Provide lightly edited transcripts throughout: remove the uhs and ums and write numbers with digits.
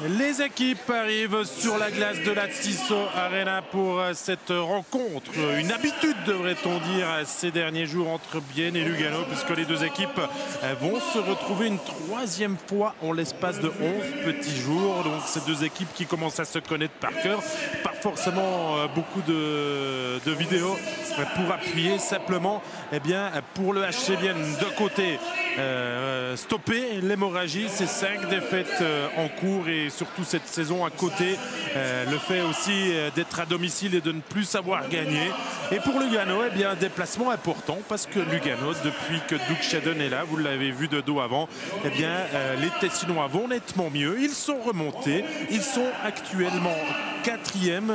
Les équipes arrivent sur la glace de la Tissot Arena pour cette rencontre. Une habitude, devrait-on dire, ces derniers jours entre Bienne et Lugano, puisque les deux équipes vont se retrouver une troisième fois en l'espace de 11 petits jours. Donc ces deux équipes qui commencent à se connaître par cœur. Pas forcément beaucoup de vidéos pour appuyer, simplement pour le HC Bienne de côté. Stopper l'hémorragie, c'est 5 défaites en cours et surtout cette saison à côté, le fait aussi d'être à domicile et de ne plus savoir gagner. Et pour Lugano, un déplacement important parce que Lugano, depuis que Doug Shedden est là, vous l'avez vu de dos avant, les Tessinois vont nettement mieux. Ils sont remontés, ils sont actuellement 4e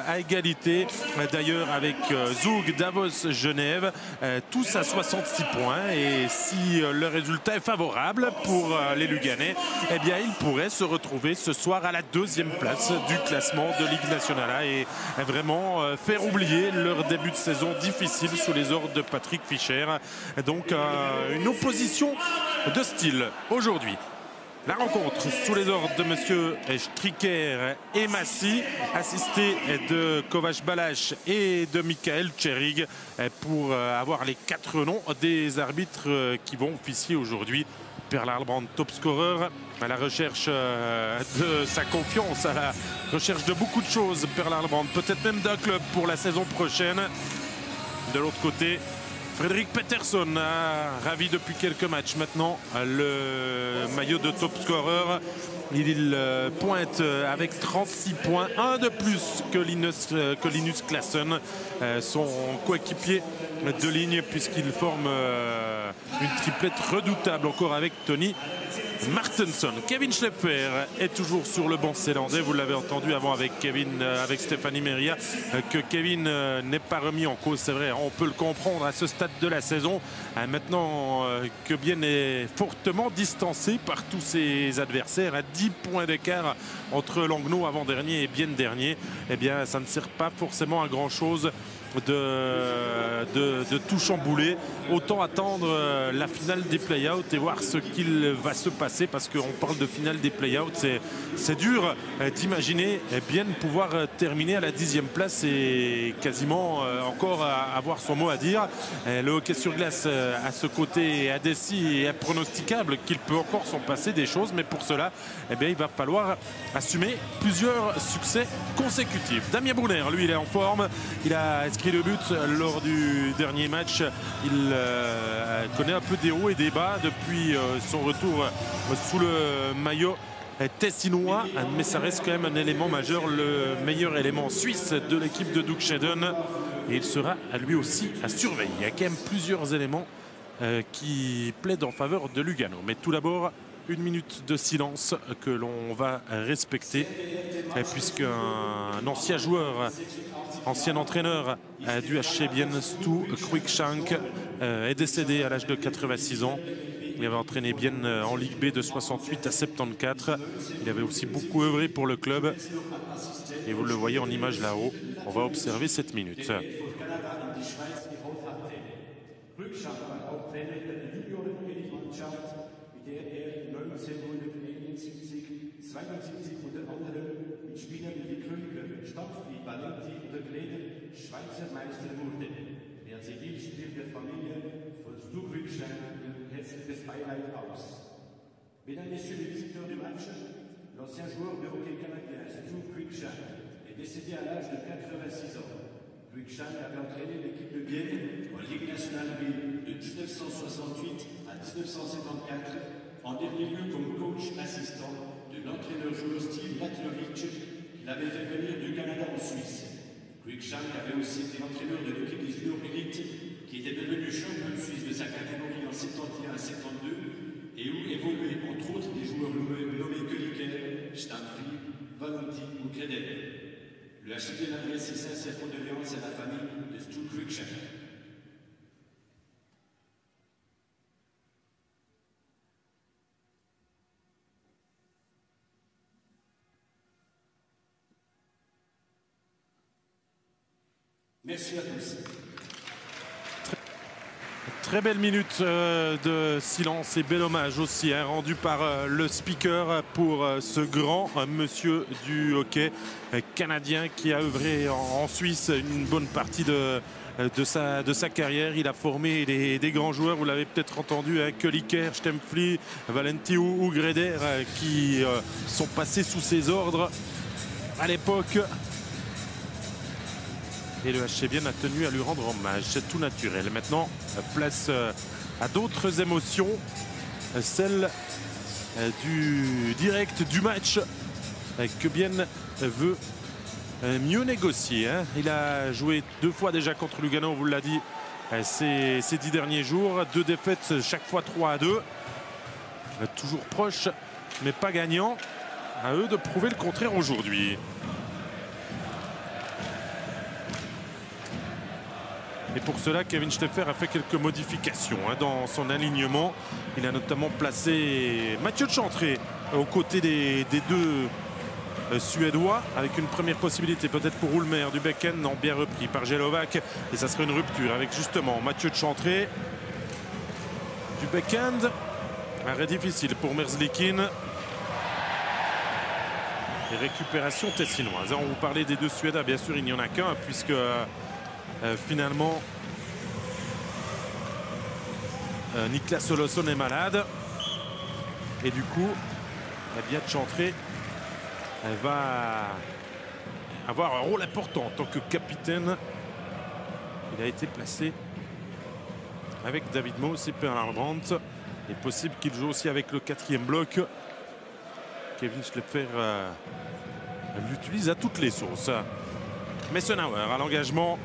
à égalité d'ailleurs avec Zug, Davos, Genève, tous à 66 points. Et si le résultat est favorable pour les Luganais, ils pourraient se retrouver ce soir à la 2e place du classement de Ligue Nationale A et vraiment faire oublier leur début de saison difficile sous les ordres de Patrick Fischer. Donc une opposition de style aujourd'hui. La rencontre sous les ordres de monsieur Stricker et Massy, assisté de Kovac Balach et de Michael Cherig, pour avoir les 4 noms des arbitres qui vont officier aujourd'hui. Perl Harlbrand, top scorer, à la recherche de sa confiance, à la recherche de beaucoup de choses. Perl Harlbrand, peut-être même d'un club pour la saison prochaine. De l'autre côté, Fredrik Pettersson a ravi depuis quelques matchs maintenant le maillot de top scorer. Il pointe avec 36 points, un de plus que Linus Klassen, son coéquipier de ligne, puisqu'il forme une triplette redoutable encore avec Tony Martensson. Kevin Schlepfer est toujours sur le banc zélandais. Vous l'avez entendu avant avec Stéphanie Meria, que Kevin n'est pas remis en cause. C'est vrai, on peut le comprendre à ce stade de la saison. Maintenant que Bienne est fortement distancé par tous ses adversaires, à 10 points d'écart entre Langnau avant-dernier et Bienne dernier, ça ne sert pas forcément à grand-chose de tout chambouler. Autant attendre la finale des play-outs et voir ce qu'il va se passer, parce qu'on parle de finale des play-outs, c'est dur d'imaginer bien pouvoir terminer à la 10e place et quasiment encore avoir son mot à dire. Le hockey sur glace à ce côté indécis et impronosticable qu'il peut encore s'en passer des choses, mais pour cela il va falloir assumer plusieurs succès consécutifs. Damien Brunner, lui, il est en forme, il a inscrit le but lors du dernier match. Il connaît un peu des hauts et des bas depuis son retour sous le maillot tessinois, mais ça reste quand même un élément majeur, le meilleur élément suisse de l'équipe de Doug Shedden, et il sera à lui aussi à surveiller. Il y a quand même plusieurs éléments qui plaident en faveur de Lugano, mais tout d'abord une minute de silence que l'on va respecter, puisqu'un ancien joueur, ancien entraîneur du HC Bienne, Stu Cruikshank, est décédé à l'âge de 86 ans. Il avait entraîné Bienne en Ligue B de 68 à 74. Il avait aussi beaucoup œuvré pour le club. Et vous le voyez en image là-haut. On va observer cette minute. Schweizer Meister wurde. Der Zivilspiel der Familie von Stu Cruikshank herzliches Beileid aus. Mesdames, Messieurs les visiteurs du match, l'ancien joueur de hockey canadien Stu Cruikshank est décédé à l'âge de 86 ans. Cruikshank avait entraîné l'équipe de Bienne en Ligue nationale B de 1968 à 1974, en dernier lieu comme coach assistant de l'entraîneur-joueur Steve Latlovich, qui l'avait fait venir du Canada en Suisse. Cruikshank avait aussi été entraîneur de l'équipe des juniors élites, qui était devenu champion suisse de sa catégorie en 71 à 72, et où évoluaient entre autres des joueurs nommés Köliker, Stamfli, Valenti ou Kredel. Le HC adresse ses sincères condoléances à la famille de Stu Cruikshank. Merci à tous. Très belle minute de silence et bel hommage aussi rendu par le speaker pour ce grand monsieur du hockey canadien qui a œuvré en Suisse une bonne partie de sa carrière. Il a formé des grands joueurs, vous l'avez peut-être entendu, avec Licker, Stempfli, Valenti ou Greder qui sont passés sous ses ordres à l'époque. Et le HC Bienne a tenu à lui rendre hommage, c'est tout naturel. Maintenant, place à d'autres émotions, celle du direct du match que Bienne veut mieux négocier. Il a joué 2 fois déjà contre Lugano, on vous l'a dit, ces 10 derniers jours. 2 défaites, chaque fois 3-2. Toujours proche, mais pas gagnant. À eux de prouver le contraire aujourd'hui. Et pour cela, Kevin Steffer a fait quelques modifications dans son alignement. Il a notamment placé Mathieu Chantré aux côtés des 2 Suédois, avec une première possibilité peut-être pour Ulmer du Becken, non, bien repris par Jelovac. Et ça serait une rupture avec justement Mathieu Chantré du Becken. Arrêt difficile pour Merzlikins. Et récupération tessinoise. On vous parlait des 2 Suédois, bien sûr il n'y en a qu'un puisque finalement Niklas Olofsson est malade et du coup Chantré va avoir un rôle important en tant que capitaine. Il a été placé avec David Moos et Per Arlbrandt. Il est possible qu'il joue aussi avec le 4e bloc. Kevin Steffer l'utilise à toutes les sauces. Messenauer à l'engagement.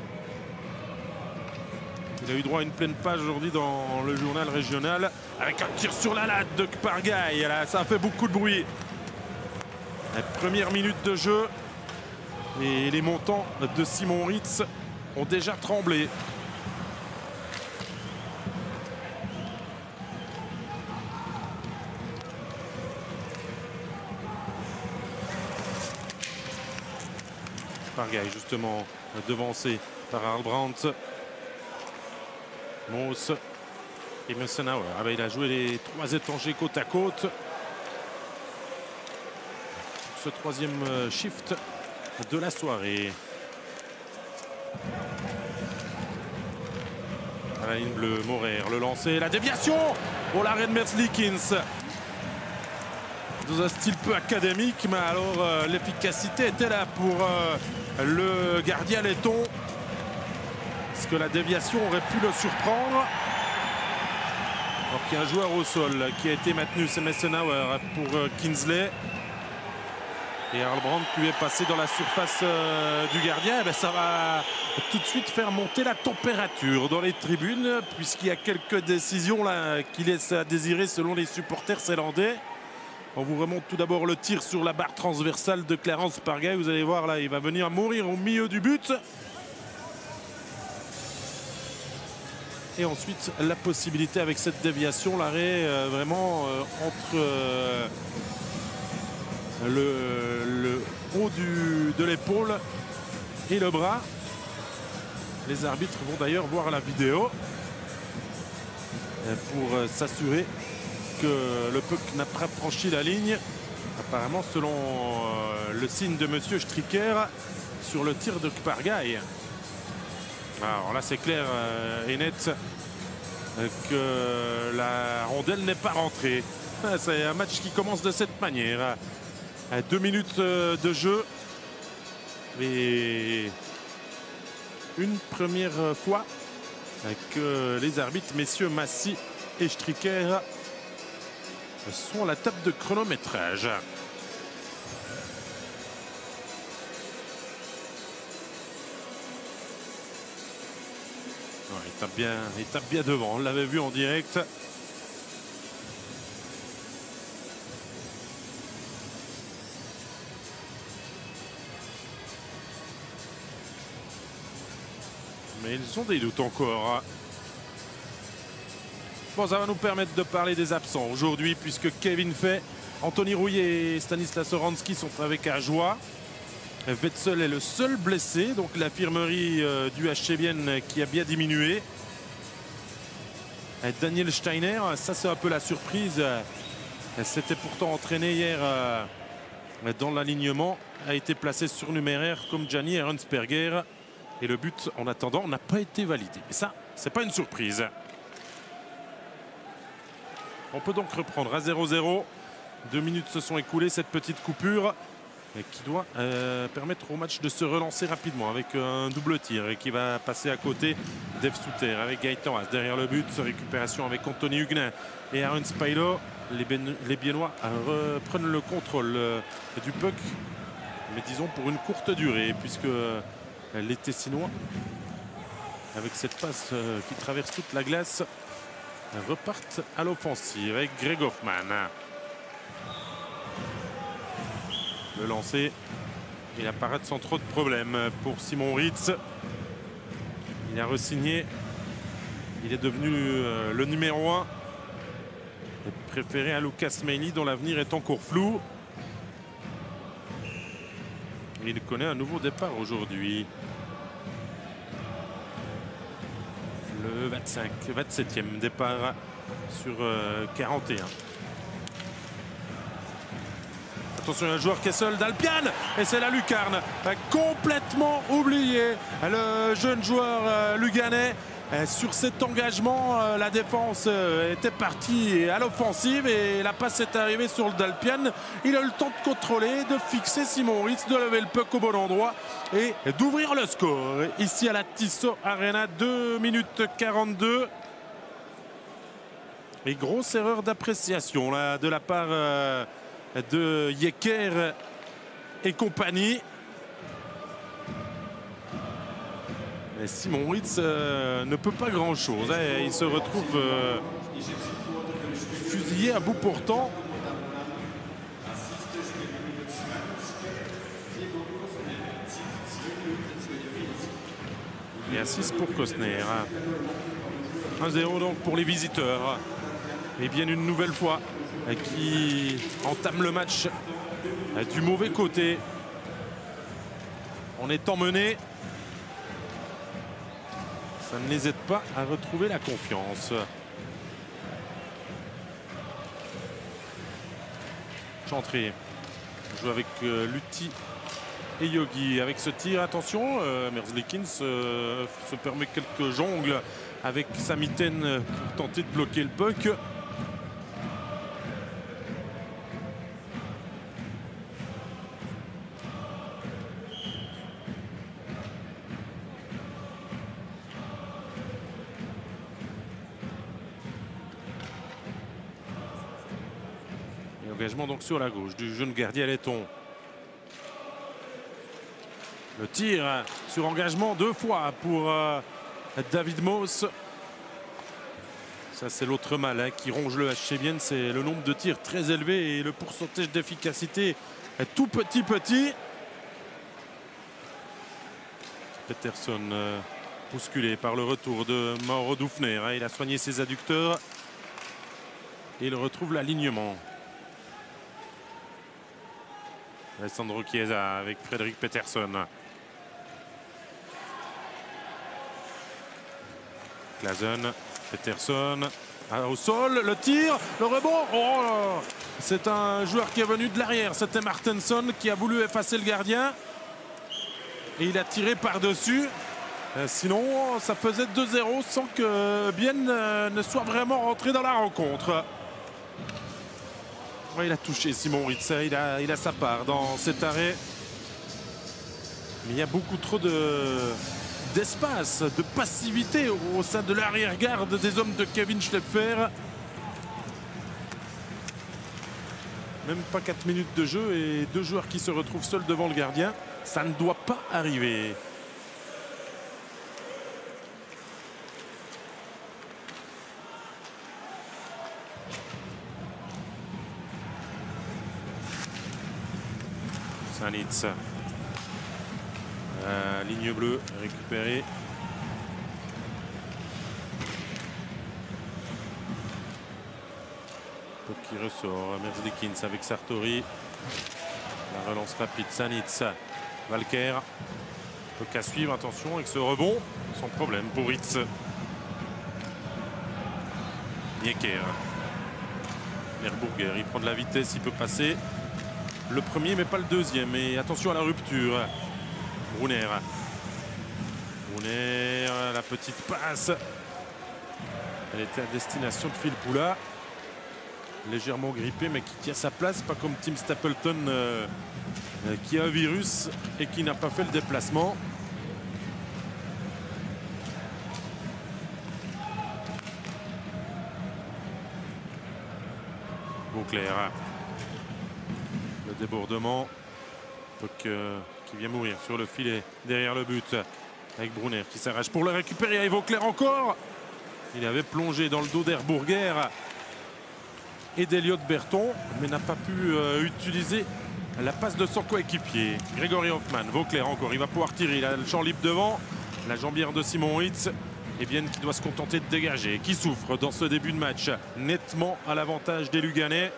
Il a eu droit à une pleine page aujourd'hui dans le journal régional avec un tir sur la latte de Kpargaï. Ça a fait beaucoup de bruit. La première minute de jeu et les montants de Simon Ritz ont déjà tremblé. Kpargaï justement devancé par Arlbrandt. Moos et Messenauer. Il a joué les 3 étrangers côte à côte. Ce 3e shift de la soirée. À la ligne bleue, Morer, le lancer, la déviation. Oh, l'arrêt de Merzlikins. Dans un style peu académique, mais alors l'efficacité était là pour le gardien letton. Est-ce que la déviation aurait pu le surprendre? Alors qu'il y a un joueur au sol qui a été maintenu, c'est Messenauer pour Kinsley. Et Arlbrandt lui est passé dans la surface du gardien. Ça va tout de suite faire monter la température dans les tribunes, puisqu'il y a quelques décisions là qui laissent à désirer selon les supporters zélandais. On vous remonte tout d'abord le tir sur la barre transversale de Clarence Kpargaï. Vous allez voir là, il va venir mourir au milieu du but. Et ensuite la possibilité avec cette déviation, l'arrêt vraiment entre le haut de l'épaule et le bras. Les arbitres vont d'ailleurs voir la vidéo pour s'assurer que le puck n'a pas franchi la ligne. Apparemment selon le signe de monsieur Stricker sur le tir de Kpargaï. Alors là c'est clair et net que la rondelle n'est pas rentrée. C'est un match qui commence de cette manière. 2 minutes de jeu. Et une première fois que les arbitres, messieurs Massy et Stricker, sont à la table de chronométrage. Il tape bien devant, on l'avait vu en direct. Mais ils ont des doutes encore. Bon, ça va nous permettre de parler des absents aujourd'hui, puisque Kevin Fay, Anthony Rouillet et Stanislas Oransky sont avec Ajoie. Wetzel est le seul blessé, donc l'infirmerie du HC Bienne qui a bien diminué. Daniel Steiner. Ça, c'est un peu la surprise. S'était pourtant entraîné hier dans l'alignement. A été placé surnuméraire comme Gianni Ernstberger. Et le but, en attendant, n'a pas été validé. Et ça, c'est pas une surprise. On peut donc reprendre à 0-0. 2 minutes se sont écoulées, cette petite coupure qui doit permettre au match de se relancer rapidement avec un double tir et qui va passer à côté d'Eve Souter avec Gaëtan Haas derrière le but. Récupération avec Anthony Huguenin et Aaron Spailo. Les Biennois reprennent le contrôle du puck, mais disons pour une courte durée, puisque les Tessinois, avec cette passe qui traverse toute la glace, repartent à l'offensive avec Greg Hoffman. Le lancer et la parade sans trop de problèmes pour Simon Ritz. Il a re-signé. Il est devenu le numéro 1. Préféré à Lucas Meili, dont l'avenir est encore flou. Il connaît un nouveau départ aujourd'hui. Le 27e départ sur 41. Attention, un joueur qui est seul d'Alpian. Et c'est la lucarne. Complètement oublié. Le jeune joueur luganais. Sur cet engagement, la défense était partie à l'offensive et la passe est arrivée sur le Dalpian. Il a eu le temps de contrôler, de fixer Simon Ritz, de lever le puck au bon endroit et d'ouvrir le score. Ici à la Tissot Arena, 2 minutes 42. Et grosse erreur d'appréciation là de la part de Yecker et compagnie. Et Simon Ritz ne peut pas grand-chose. Hein. Il se retrouve fusillé à bout portant. Et à 6 pour Costner. 1-0 donc pour les visiteurs. Et bien une nouvelle fois qui entame le match du mauvais côté. En étant mené, ça ne les aide pas à retrouver la confiance. Chantré joue avec Lutti et Yogi. Avec ce tir, attention, Merzlikins se permet quelques jongles avec sa mitaine pour tenter de bloquer le puck. Engagement donc sur la gauche du jeune gardien letton. Le tir sur engagement 2 fois pour David Moos. Ça c'est l'autre mal hein, qui ronge le HC Vienne, c'est le nombre de tirs très élevé et le pourcentage d'efficacité est tout petit. Peterson bousculé par le retour de Mauro Dufner. Hein, il a soigné ses adducteurs et il retrouve l'alignement. Alessandro Chiesa avec Frédéric Peterson. Clazen, Peterson au sol, le tir, le rebond. Oh, c'est un joueur qui est venu de l'arrière. C'était Martenson qui a voulu effacer le gardien. Et il a tiré par-dessus. Sinon, ça faisait 2-0 sans que Bienne ne soit vraiment rentré dans la rencontre. Il a touché Simon Ritz, il a sa part dans cet arrêt. Mais il y a beaucoup trop d'espace, de passivité au sein de l'arrière-garde des hommes de Kevin Schleffer. Même pas 4 minutes de jeu et 2 joueurs qui se retrouvent seuls devant le gardien. Ça ne doit pas arriver. Sanitz. Ligne bleue récupérée. Pop qui ressort. Merzlikins avec Sartori. La relance rapide. Sanitz. Valker. Pop à suivre. Attention avec ce rebond. Sans problème pour Ritz. Nieker. Erburger, il prend de la vitesse, il peut passer le premier mais pas le deuxième. Et attention à la rupture. Brunner. Brunner, la petite passe. Elle était à destination de Phil Poula. Légèrement grippé mais qui tient sa place, pas comme Tim Stapleton qui a un virus et qui n'a pas fait le déplacement. Beauclerc. Le débordement. Qui vient mourir sur le filet derrière le but avec Brunner qui s'arrache pour le récupérer. Et Beauclerc encore. Il avait plongé dans le dos d'Erburger et d'Eliott Berton, mais n'a pas pu utiliser la passe de son coéquipier. Grégory Hoffmann, Beauclerc encore, il va pouvoir tirer. Il a le champ libre devant. La jambière de Simon Hitz. Et bien qui doit se contenter de dégager. Qui souffre dans ce début de match. Nettement à l'avantage des Luganais.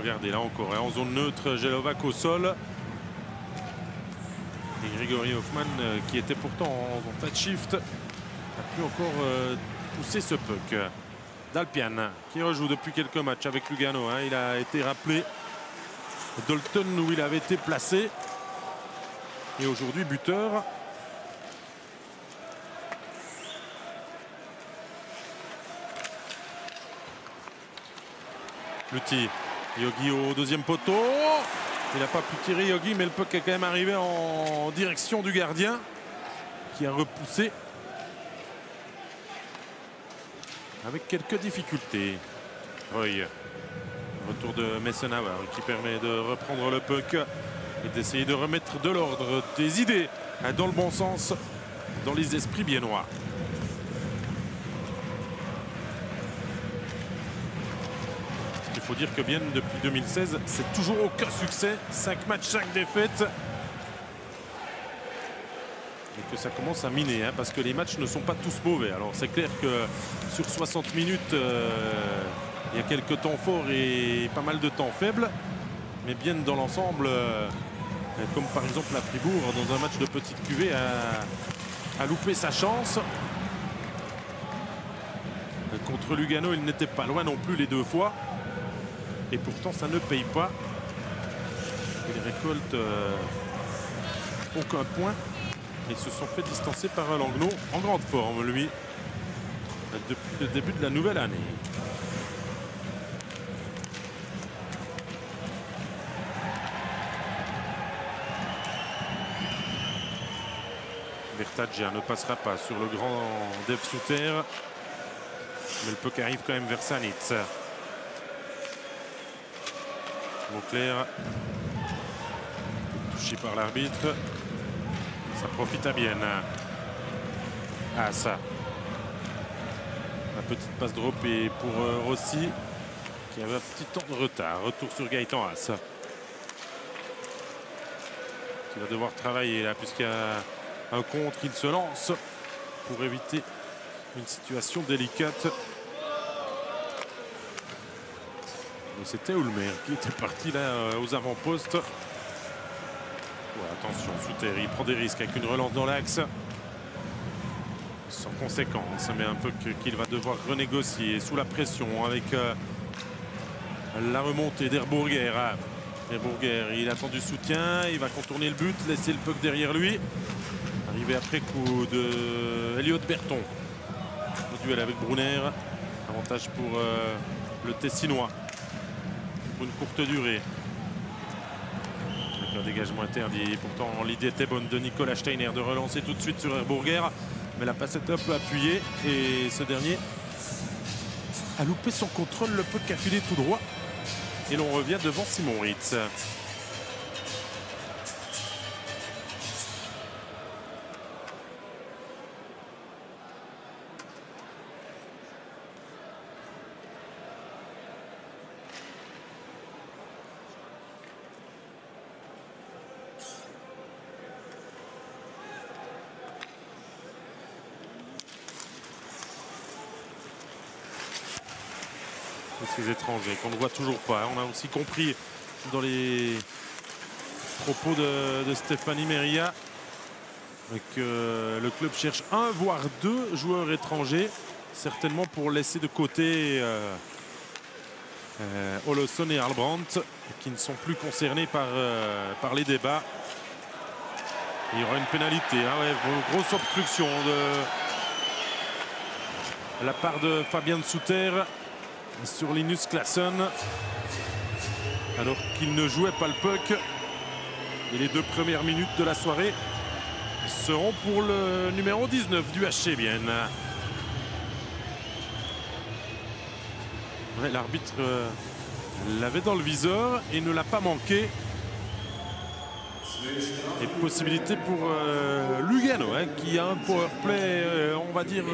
Regardez là encore, en zone neutre, Jelovac au sol. Et Grégory Hoffmann, qui était pourtant en touch shift, a pu encore pousser ce puck. Dalpian, qui rejoue depuis quelques matchs avec Lugano. Il a été rappelé Dalton où il avait été placé. Et aujourd'hui, buteur. Lutti. Yogi au deuxième poteau. Il n'a pas pu tirer Yogi, mais le puck est quand même arrivé en direction du gardien qui a repoussé avec quelques difficultés. Roy. Retour de Messenauer qui permet de reprendre le puck et d'essayer de remettre de l'ordre, des idées dans le bon sens dans les esprits biennois. Il faut dire que Bienne, depuis 2016, c'est toujours aucun succès. 5 matchs, 5 défaites. Et que ça commence à miner, parce que les matchs ne sont pas tous mauvais. Alors c'est clair que sur 60 minutes, il y a quelques temps forts et pas mal de temps faibles. Mais Bienne, dans l'ensemble, comme par exemple la Fribourg, dans un match de petite cuvée, a loupé sa chance. Contre Lugano, il n'était pas loin non plus les 2 fois. Et pourtant, ça ne paye pas. Ils récoltent aucun point. Ils se sont fait distancer par un Langnau en grande forme, lui, depuis le début de la nouvelle année. Bertaggia ne passera pas sur le grand Dev sous terre. Mais le puck arrive quand même vers Sanitz. Beauclerc, touché par l'arbitre, ça profite à Bienne. Ah ça, la petite passe droppée pour Rossi qui avait un petit temps de retard. Retour sur Gaëtan Haas qui va devoir travailler là puisqu'il y a un contre. Il se lance pour éviter une situation délicate. C'était Ulmer qui était parti là aux avant-postes. Ouais, attention, Souter, il prend des risques avec une relance dans l'axe. Sans conséquence, mais un peu qu'il va devoir renégocier sous la pression avec la remontée d'Erburger. Erburger, il attend du soutien, il va contourner le but, laisser le puck derrière lui. Arrivé après coup de Eliott Berton. Le duel avec Brunner. Avantage pour le Tessinois. Une courte durée. Avec un dégagement interdit. Pourtant, l'idée était bonne de Nicolas Steiner de relancer tout de suite sur Erburger. Mais la passe est un peu appuyée. Et ce dernier a loupé son contrôle. Le puck a filé tout droit. Et l'on revient devant Simon Ritz. Ces étrangers qu'on ne voit toujours pas. On a aussi compris dans les propos de Stéphanie Meria, que le club cherche un voire deux joueurs étrangers, certainement pour laisser de côté Olofsson et Albrandt, qui ne sont plus concernés par les débats. Il y aura une pénalité, hein, ouais, grosse obstruction de la part de Fabian Suter sur Linus Klassen, alors qu'il ne jouait pas le puck. Et les 2 premières minutes de la soirée seront pour le numéro 19 du HC Bienne. Ouais, l'arbitre l'avait dans le viseur et ne l'a pas manqué. Et possibilité pour Lugano, hein, qui a un powerplay, on va dire,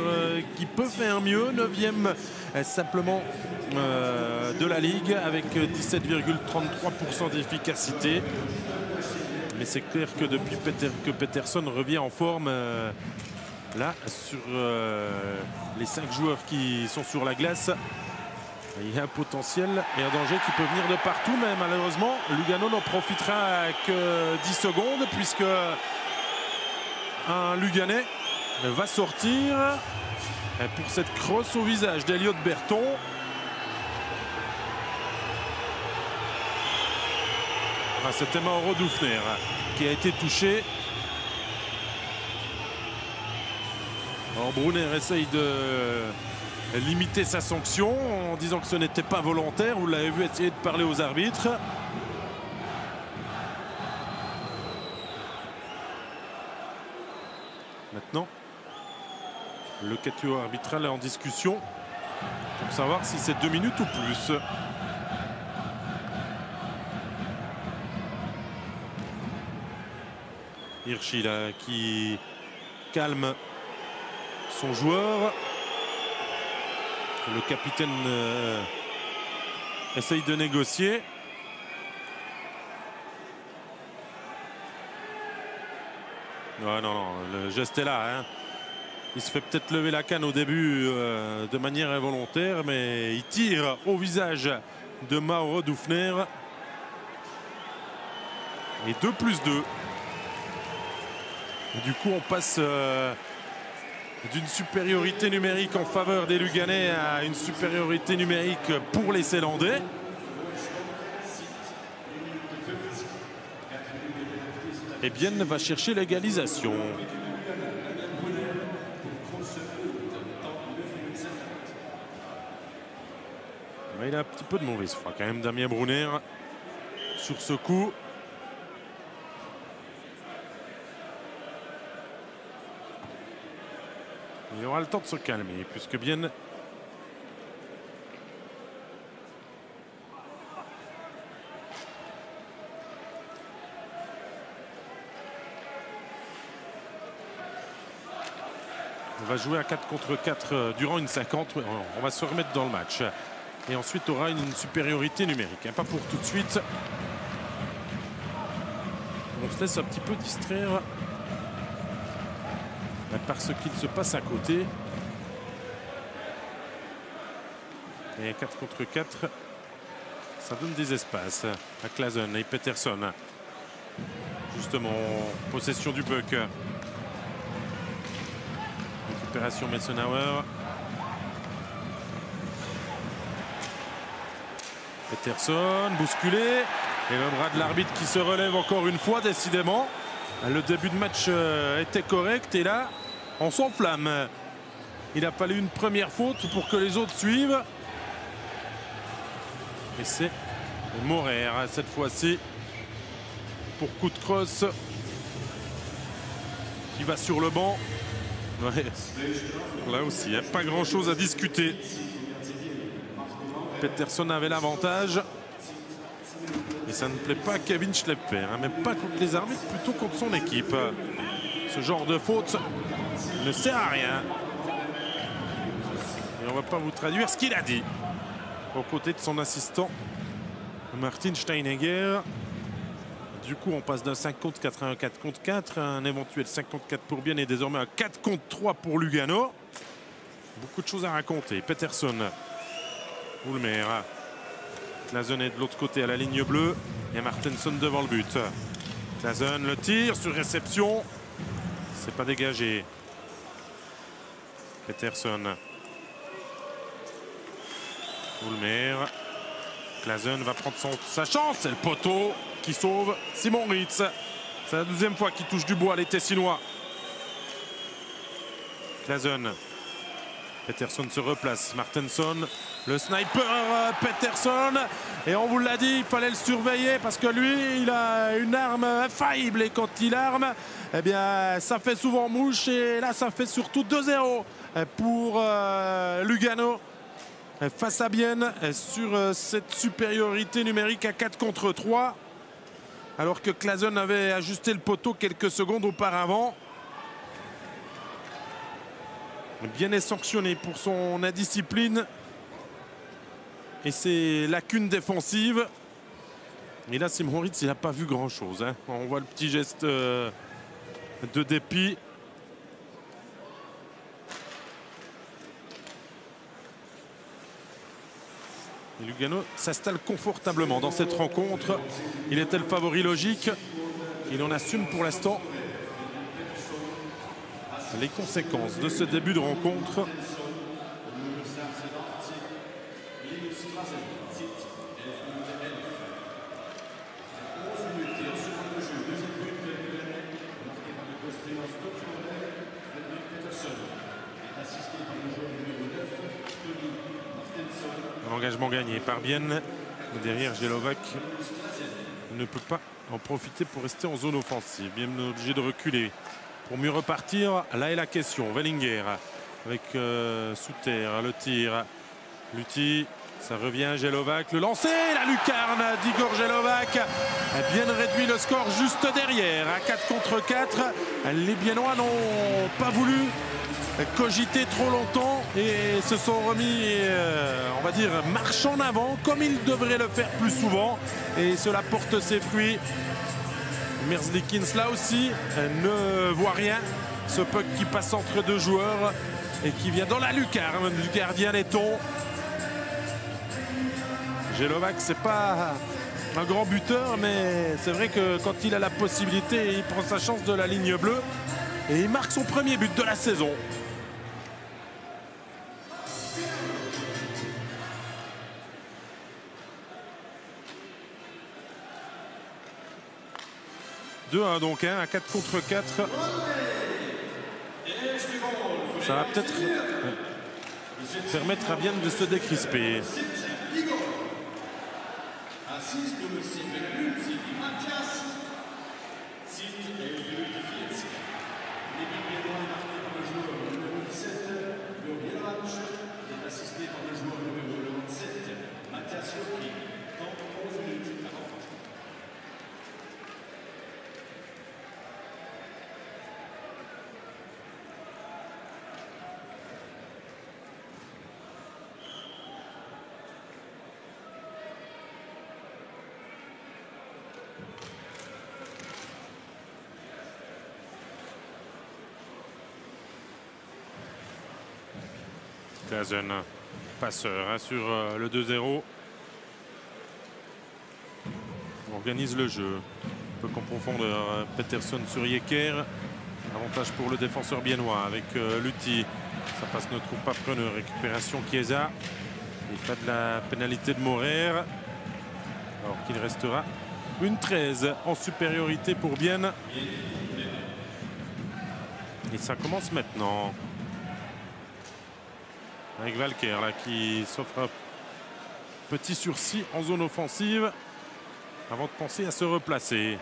qui peut faire mieux. 9e simplement de la Ligue avec 17,33% d'efficacité. Mais c'est clair que depuis que Pettersson revient en forme, là, sur les 5 joueurs qui sont sur la glace, il y a un potentiel et un danger qui peut venir de partout, mais malheureusement, Lugano n'en profitera que 10 secondes, puisque un Luganais va sortir pour cette crosse au visage d'Eliott Berton. Ah, c'était Mauro Dufner qui a été touché. Alors Brunner essaye de limiter sa sanction en disant que ce n'était pas volontaire. Vous l'avez vu essayer de parler aux arbitres. Maintenant, le quatuor arbitral est en discussion pour savoir si c'est 2 minutes ou plus. Hirschi là qui calme son joueur. Le capitaine essaye de négocier. Ouais, non, le geste est là, hein. Il se fait peut-être lever la canne au début de manière involontaire, mais il tire au visage de Mauro Dufner. Et 2+2. Du coup, on passe d'une supériorité numérique en faveur des Luganais à une supériorité numérique pour les Zélandais. Et Bienne va chercher l'égalisation. Il a un petit peu de mauvaise foi quand même, Damien Brunner, sur ce coup. Il aura le temps de se calmer, puisque Bienne va jouer à 4 contre 4 durant une 50. On va se remettre dans le match. Et ensuite aura une supériorité numérique. Pas pour tout de suite. On se laisse un petit peu distraire par ce qu'il se passe à côté. Et 4 contre 4, ça donne des espaces à Klassen et Pettersson. Justement, possession du puck. Récupération Messenauer. Pettersson bousculé. Et le bras de l'arbitre qui se relève encore une fois, décidément. Le début de match était correct et là, on s'enflamme. Il a fallu une première faute pour que les autres suivent. Et c'est Morer cette fois-ci pour coup de crosse qui va sur le banc. Ouais. Là aussi, pas grand-chose à discuter. Pettersson avait l'avantage. Et ça ne plaît pas à Kevin Schlepper, même pas contre les arbitres, plutôt contre son équipe. Ce genre de faute ne sert à rien. Et on va pas vous traduire ce qu'il a dit aux côtés de son assistant Martin Steinegger. Du coup, on passe d'un 5 contre 4 à un 4 contre 4. Un éventuel 5 contre 4 pour Bienne et désormais un 4 contre 3 pour Lugano. Beaucoup de choses à raconter. Pettersson, Ulmer. La zone est de l'autre côté à la ligne bleue. Il y a Martenson devant le but. Claesson, le tir sur réception. C'est pas dégagé. Peterson. Woolmer. Claesson va prendre sa chance. C'est le poteau qui sauve Simon Ritz. C'est la 12e fois qu'il touche du bois, les Tessinois. Claesson. Peterson se replace. Martenson. Le sniper Peterson. Et on vous l'a dit, il fallait le surveiller parce que lui, il a une arme infaillible. Et quand il arme, eh bien, ça fait souvent mouche. Et là, ça fait surtout 2-0 pour Lugano. Face à Bienne sur cette supériorité numérique à 4 contre 3. Alors que Claesson avait ajusté le poteau quelques secondes auparavant. Bienne est sanctionné pour son indiscipline et ses lacunes défensives. Et là, Simon Ritz, il n'a pas vu grand-chose. Hein. On voit le petit geste de dépit. Et Lugano s'installe confortablement dans cette rencontre. Il était le favori logique. Il en assume pour l'instant les conséquences de ce début de rencontre. Un engagement gagné par Bienne. Derrière, Jelovac ne peut pas en profiter pour rester en zone offensive. Bienne est obligé de reculer pour mieux repartir. Là est la question. Wellinger avec Souter, le tir. Lutti, ça revient. Jelovac, le lancer, la lucarne d'Igor Jelovac. Bienne réduit le score juste derrière. À 4 contre 4. Les Biennois n'ont pas voulu cogiter trop longtemps et se sont remis, on va dire, marche en avant comme ils devraient le faire plus souvent. Et cela porte ses fruits. Merzlikins là aussi ne voit rien. Ce puck qui passe entre deux joueurs et qui vient dans la lucarne du gardien letton. Jelovac, c'est pas un grand buteur, mais c'est vrai que quand il a la possibilité, il prend sa chance de la ligne bleue et il marque son premier but de la saison. Donc à 4 contre 4. Ça va peut-être permettre à Bienne de se décrisper. Claesson, passeur sur le 2-0. On organise le jeu. Un peu qu'en profondeur. Peterson sur Yecker. Avantage pour le défenseur biennois avec Lutti. Ça passe, ne trouve pas preneur. Récupération Chiesa. Il fait de la pénalité de Morer. Alors qu'il restera une 13 en supériorité pour Bienne. Et ça commence maintenant. Avec Valker là, qui s'offre un petit sursis en zone offensive avant de penser à se replacer.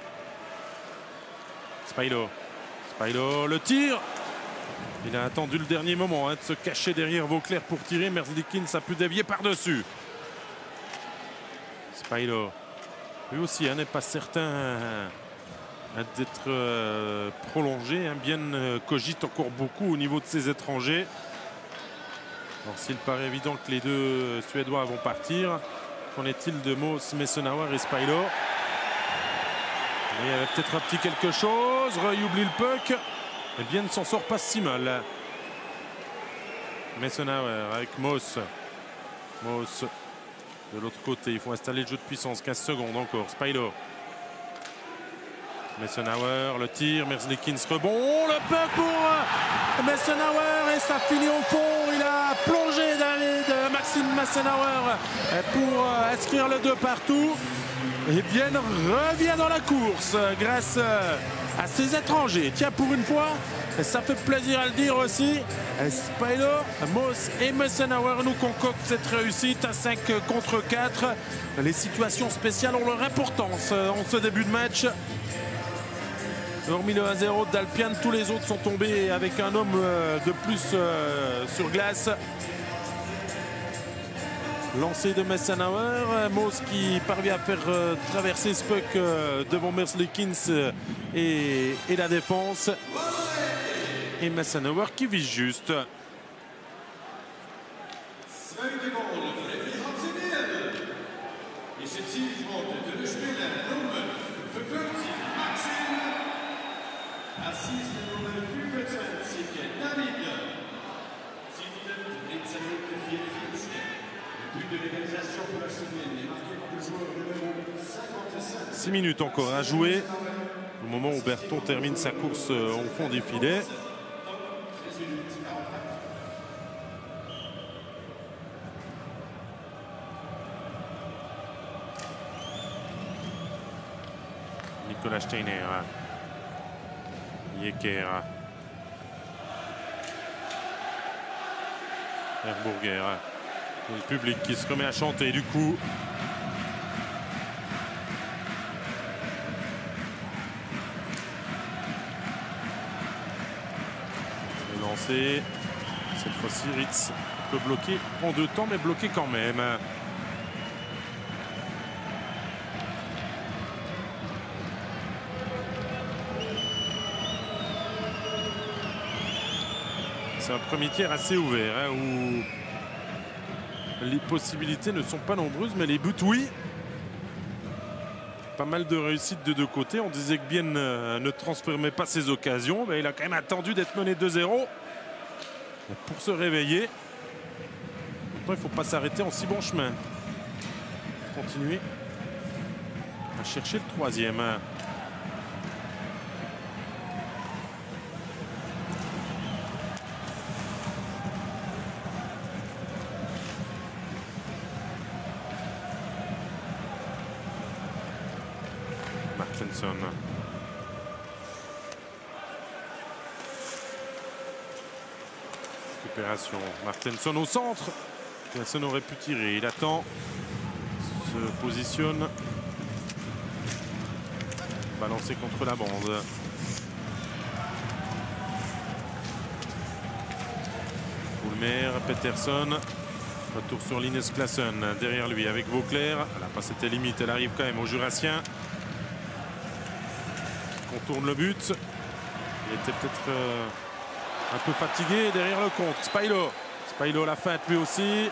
Spailo, le tir. Il a attendu le dernier moment de se cacher derrière Vauclair pour tirer. Merzlikins a pu dévier par-dessus. Spailo, lui aussi n'est pas certain d'être prolongé. Bienne cogite encore beaucoup au niveau de ses étrangers. Alors s'il paraît évident que les deux Suédois vont partir, qu'en est-il de Moos, Messenauer et Spailo? Il y avait peut-être un petit quelque chose. Reuil oublie le puck. Et bien ne s'en sort pas si mal. Messenauer avec Moos. Moos De l'autre côté, il faut installer le jeu de puissance. 15 secondes encore. Spilo. Messenauer, le tir. Merzlikins rebond. Le puck pour Messenauer et ça finit au fond. Il a plongé David Maxime Messenauer pour inscrire le 2 partout. Et Vienne revient dans la course grâce à ses étrangers. Tiens, pour une fois, ça fait plaisir à le dire aussi. Spilo, Moos et Messenauer nous concoctent cette réussite à 5 contre 4. Les situations spéciales ont leur importance en ce début de match. Hormis le 1-0 d'Alpian, tous les autres sont tombés avec un homme de plus sur glace. Lancé de Messenauer, Moos qui parvient à faire traverser ce puck devant Merzlikins et la défense. Et Messenauer qui vise juste. De l'égalisation pour la semaine est marqué par le joueur numéro 56. 6 minutes encore à jouer. Au moment où Berton termine sa course au fond des filets. Nicolas Steiner. Yecker. Herbourger. Le public qui se remet à chanter du coup. Le lancer. Cette fois-ci, Ritz peut bloquer en 2 temps, mais bloquer quand même. C'est un premier tiers assez ouvert, hein, où les possibilités ne sont pas nombreuses, mais les buts, oui. Pas mal de réussite de 2 côtés. On disait que Bien ne transformait pas ses occasions. Mais il a quand même attendu d'être mené 2-0 pour se réveiller. Pourtant, il ne faut pas s'arrêter en si bon chemin. Continuer à chercher le 3e. Martinson. Récupération. Martinson au centre. Personne n'aurait pu tirer. Il attend. Se positionne. Balancé contre la bande. Ulmer, Peterson. Retour sur Linus Klassen. Derrière lui avec Vauclair. La passe était limite. Elle arrive quand même au Jurassien. Contourne le but. Il était peut-être un peu fatigué derrière le contre. Spilo. Spilo la feinte lui aussi.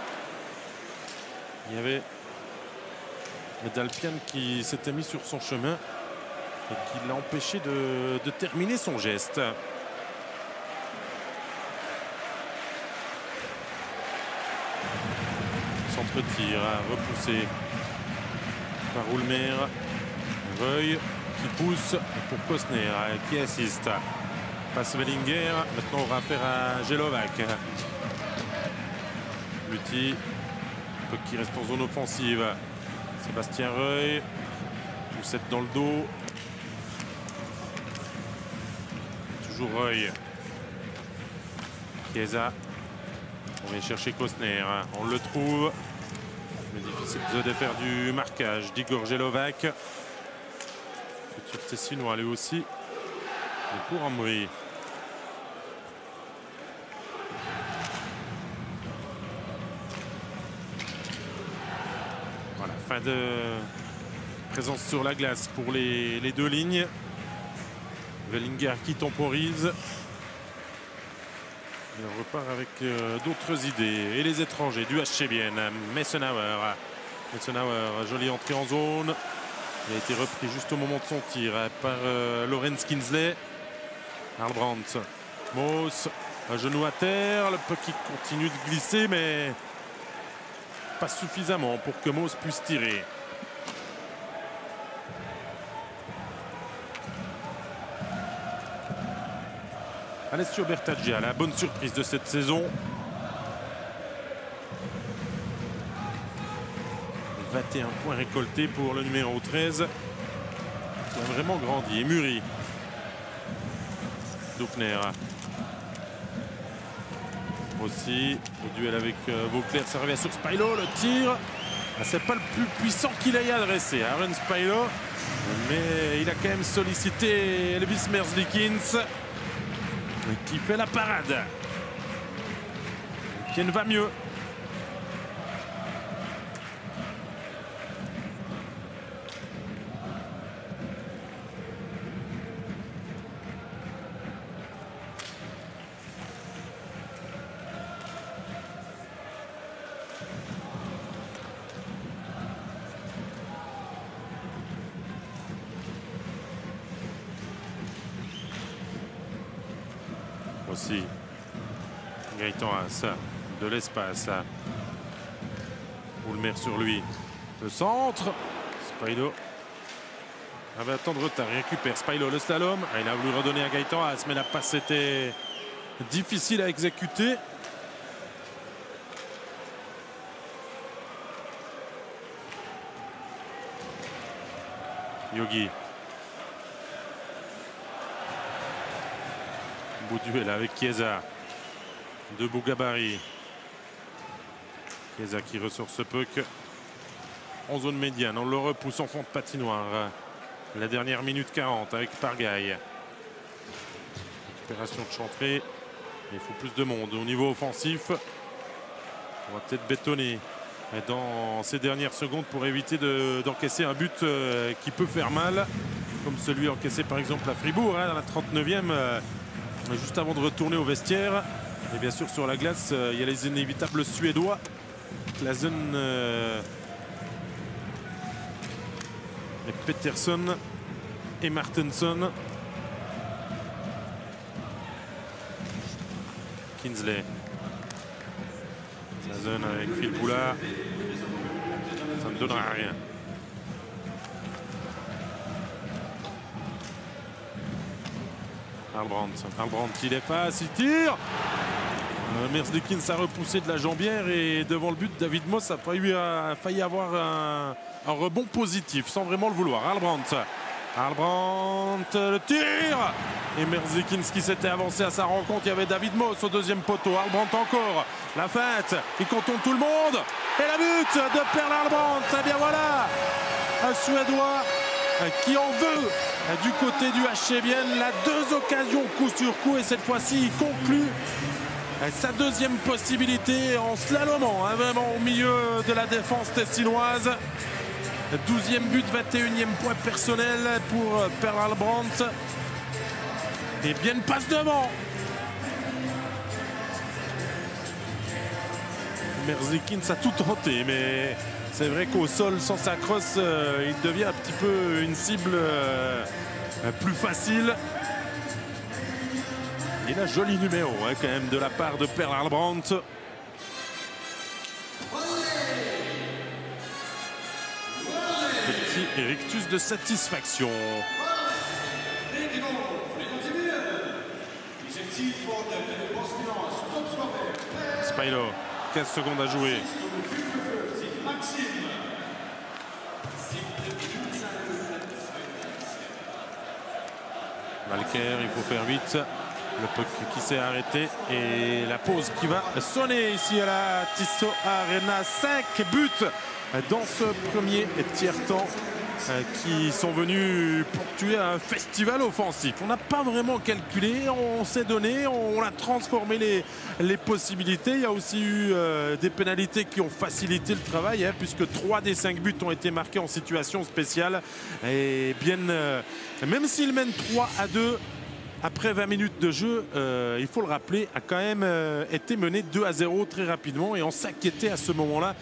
Il y avait Dalpian qui s'était mis sur son chemin et qui l'a empêché de terminer son geste. Centre-tir repoussé par Ulmer. Reuil qui pousse pour Kostner qui assiste. Passe Wellinger. Maintenant on va faire à Jelovac. Lutti qui reste en zone offensive. Sébastien Reuil. Poussette dans le dos. Toujours Reuil. Chiesa. On vient chercher Kostner. On le trouve. Mais difficile de défaire du marquage d'Igor Jelovac. Futur Tessinois lui aussi. Et pour Ambry. Voilà, fin de présence sur la glace pour les 2 lignes. Wellinger qui temporise. Et on repart avec d'autres idées. Et les étrangers du HC Bienne. Messenauer. Messenauer, jolie entrée en zone. Il a été repris juste au moment de son tir par Lorenz Kinsley. Arlbrandt. Moos. Un genou à terre. Le puck qui continue de glisser, mais pas suffisamment pour que Moos puisse tirer. Alessio Bertaggia, la bonne surprise de cette saison. 21 points récoltés pour le numéro 13. Qui a vraiment grandi et mûri. Dufner. Aussi, au duel avec Vauclair, ça revient sur Spailo. Le tir, c'est pas le plus puissant qu'il ait adressé. Aaron Spailo. Mais il a quand même sollicité Elvis Merzlikins, qui fait la parade. Qui ne va mieux. Aussi Gaëtan Haas, de l'espace. Oulmer sur lui. Le centre. Spailo avait un temps de retard. Il récupère Spailo le slalom. Il a voulu redonner à Gaëtan Haas, mais la passe était difficile à exécuter. Yogi. Beau duel avec Chiesa. De beau gabarit. Chiesa qui ressort ce puck en zone médiane. On le repousse en fond de patinoire. La dernière minute 40 avec Pargaï. Récupération de Chantré. Il faut plus de monde au niveau offensif. On va peut-être bétonner dans ces dernières secondes pour éviter d'encaisser un but qui peut faire mal. Comme celui encaissé par exemple à Fribourg dans la 39e. Juste avant de retourner au vestiaire. Et bien sûr sur la glace il y a les inévitables Suédois, Klasen et Peterson et Martensson. Kinsley, Klasen avec Phil Boulard, ça ne donnera rien. Albrandt il est face, il tire. Merzlikins a repoussé de la jambière et devant le but, David Moos a failli avoir un rebond positif sans vraiment le vouloir. Albrandt, le tir. Et Merzlikins qui s'était avancé à sa rencontre. Il y avait David Moos au deuxième poteau. Albrandt encore. La feinte. Il contourne tout le monde. Et la but de Perl Albrandt. Et bien voilà, un Suédois qui en veut du côté du HC Vienne. La 2 occasions coup sur coup. Et cette fois-ci, il conclut sa deuxième possibilité en slalomant, vraiment au milieu de la défense tessinoise. 12e but, 21e point personnel pour Perl Albrandt. Et bien une passe devant. Merzlikins a tout tenté, mais c'est vrai qu'au sol, sans sa crosse, il devient un petit peu une cible plus facile. Il a joli numéro quand même de la part de Perl Albrandt. Petit rictus de satisfaction. Spailo, 15 secondes à jouer. Malker, il faut faire vite. Le puck qui s'est arrêté et la pause qui va sonner ici à la Tissot Arena. 5 buts dans ce premier tiers-temps qui sont venus ponctuer un festival offensif. On n'a pas vraiment calculé, on s'est donné, on a transformé les possibilités. Il y a aussi eu des pénalités qui ont facilité le travail, puisque 3 des 5 buts ont été marqués en situation spéciale. Et bien, même s'ils mènent 3-2, après 20 minutes de jeu, il faut le rappeler, a quand même été mené 2-0 très rapidement. Et on s'inquiétait à ce moment-là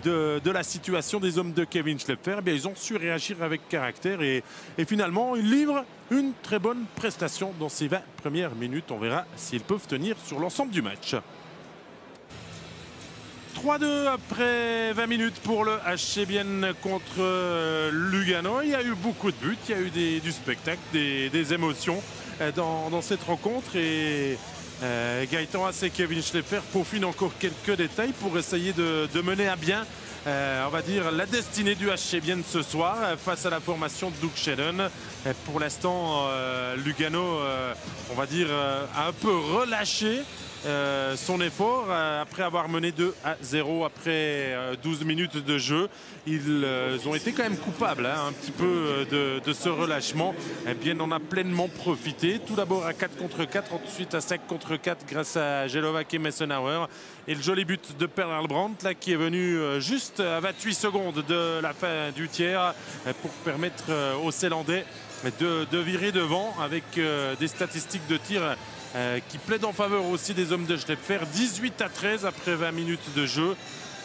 de la situation des hommes de Kevin Schlepfer. Eh bien, ils ont su réagir avec caractère. Et finalement, ils livrent une très bonne prestation dans ces 20 premières minutes. On verra s'ils peuvent tenir sur l'ensemble du match. 3-2 après 20 minutes pour le HC Bienne contre Lugano. Il y a eu beaucoup de buts, il y a eu du spectacle, des émotions dans cette rencontre. Et Gaëtan Hasse et Kevin Schleffer peaufinent encore quelques détails pour essayer de mener à bien, on va dire, la destinée du HC Bienne ce soir face à la formation de Doug Shedden. Pour l'instant, Lugano, on va dire, a un peu relâché son effort après avoir mené 2-0 après 12 minutes de jeu. Ils ont été quand même coupables un petit peu de ce relâchement. Bienne en a pleinement profité. Tout d'abord à 4 contre 4, ensuite à 5 contre 4 grâce à Jelovac et Messenauer. Et le joli but de Per Albrandt là, qui est venu juste à 28 secondes de la fin du tiers pour permettre aux Zélandais de virer devant avec des statistiques de tir qui plaident en faveur aussi des hommes de Schleffer. 18-13 après 20 minutes de jeu.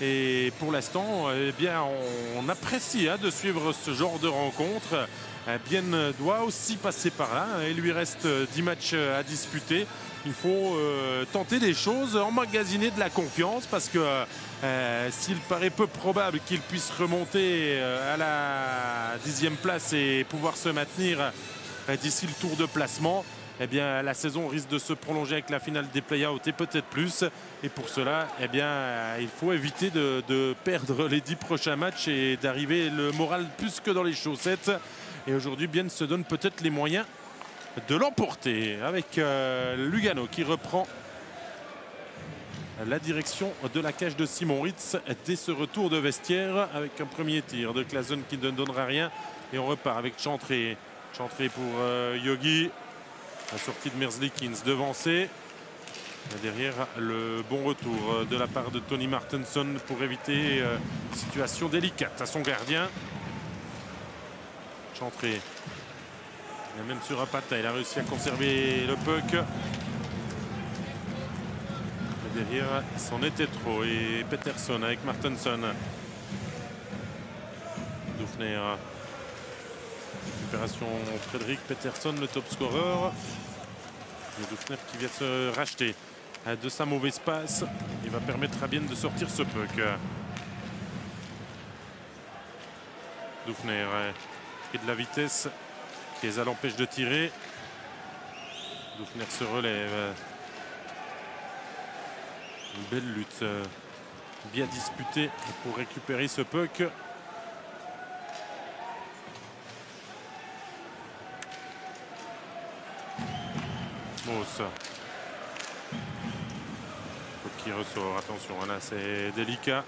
Et pour l'instant, eh bien, on apprécie de suivre ce genre de rencontre. Bienne doit aussi passer par là. Il lui reste 10 matchs à disputer. Il faut tenter des choses, emmagasiner de la confiance parce que s'il paraît peu probable qu'il puisse remonter à la 10e place et pouvoir se maintenir d'ici le tour de placement, eh bien, la saison risque de se prolonger avec la finale des play-outs et peut-être plus. Et pour cela, eh bien, il faut éviter de perdre les 10 prochains matchs et d'arriver le moral plus que dans les chaussettes. Et aujourd'hui, Bienne se donne peut-être les moyens de l'emporter avec Lugano qui reprend la direction de la cage de Simon Ritz dès ce retour de vestiaire avec un premier tir de Claesen qui ne donnera rien. Et on repart avec Chantré. Chantré pour Yogi. La sortie de Merzlikins devancée. Derrière, le bon retour de la part de Tony Martenson pour éviter une situation délicate à son gardien. Chantré. Et même sur un patin, il a réussi à conserver le puck. Et derrière, c'en était trop. Et Peterson avec Martenson. Dufner. Récupération Frédéric Peterson, le top scorer. Et Dufner qui vient se racheter de sa mauvaise passe. Il va permettre à Bienne de sortir ce puck. Dufner et de la vitesse. Chiesa l'empêche de tirer. Dufner se relève. Une belle lutte. Bien disputée pour récupérer ce puck. Moos. Qui ressort. Attention, là c'est délicat.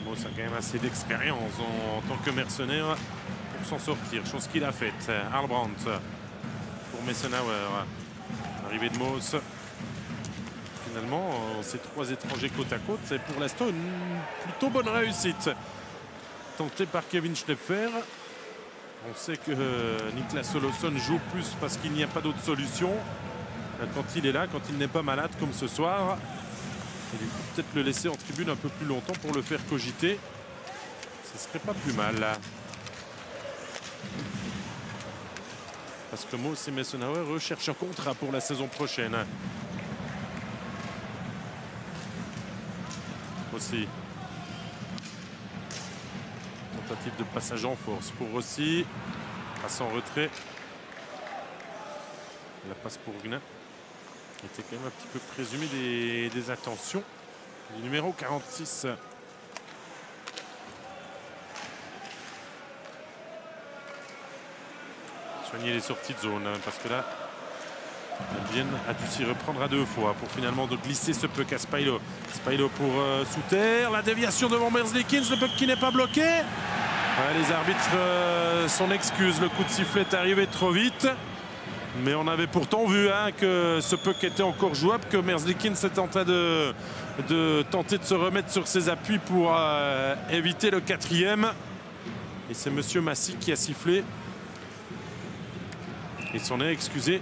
Moos a quand même assez d'expérience en tant que mercenaire pour s'en sortir. Chose qu'il a faite. Albrandt pour Messenauer. Arrivée de Moos. Finalement, ces trois étrangers côte à côte, c'est pour l'instant une plutôt bonne réussite. Tentée par Kevin Schleffer. On sait que Niklas Olofsson joue plus parce qu'il n'y a pas d'autre solution. Quand il est là, quand il n'est pas malade comme ce soir. Il faut peut-être le laisser en tribune un peu plus longtemps pour le faire cogiter. Ce serait pas plus mal là. Parce que Moos et Messenauer recherchent un contrat pour la saison prochaine. Aussi. Tentative de passage en force pour Rossi. Passe en retrait. La passe pour Gnin. Il était quand même un petit peu présumé des intentions du numéro 46. Soigner les sorties de zone parce que là, Bienne a dû s'y reprendre à 2 fois pour finalement de glisser ce puck à Spailo. Spailo pour Souter. La déviation devant Merzlikins. Le puck qui n'est pas bloqué. Les arbitres s'en excusent. Le coup de sifflet est arrivé trop vite. Mais on avait pourtant vu que ce puck était encore jouable, que Merzlikins est en train de tenter de se remettre sur ses appuis pour éviter le 4e. Et c'est monsieur Massy qui a sifflé. Il s'en est excusé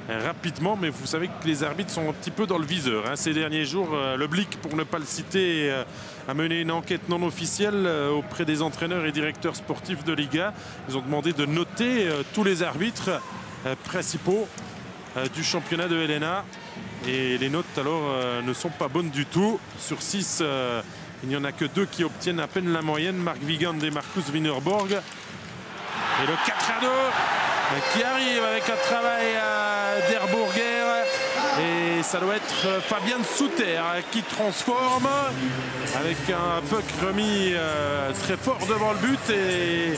rapidement, mais vous savez que les arbitres sont un petit peu dans le viseur. Ces derniers jours, le Blick, pour ne pas le citer, a mené une enquête non officielle auprès des entraîneurs et directeurs sportifs de Liga. Ils ont demandé de noter tous les arbitres principaux du championnat de Helena. Et les notes alors ne sont pas bonnes du tout. Sur 6, il n'y en a que 2 qui obtiennent à peine la moyenne. Mark Wiegand et Marcus Wienerborg. Et le 4-2 qui arrive avec un travail d'Herburger. Et ça doit être Fabien Souter qui transforme avec un puck remis très fort devant le but. Et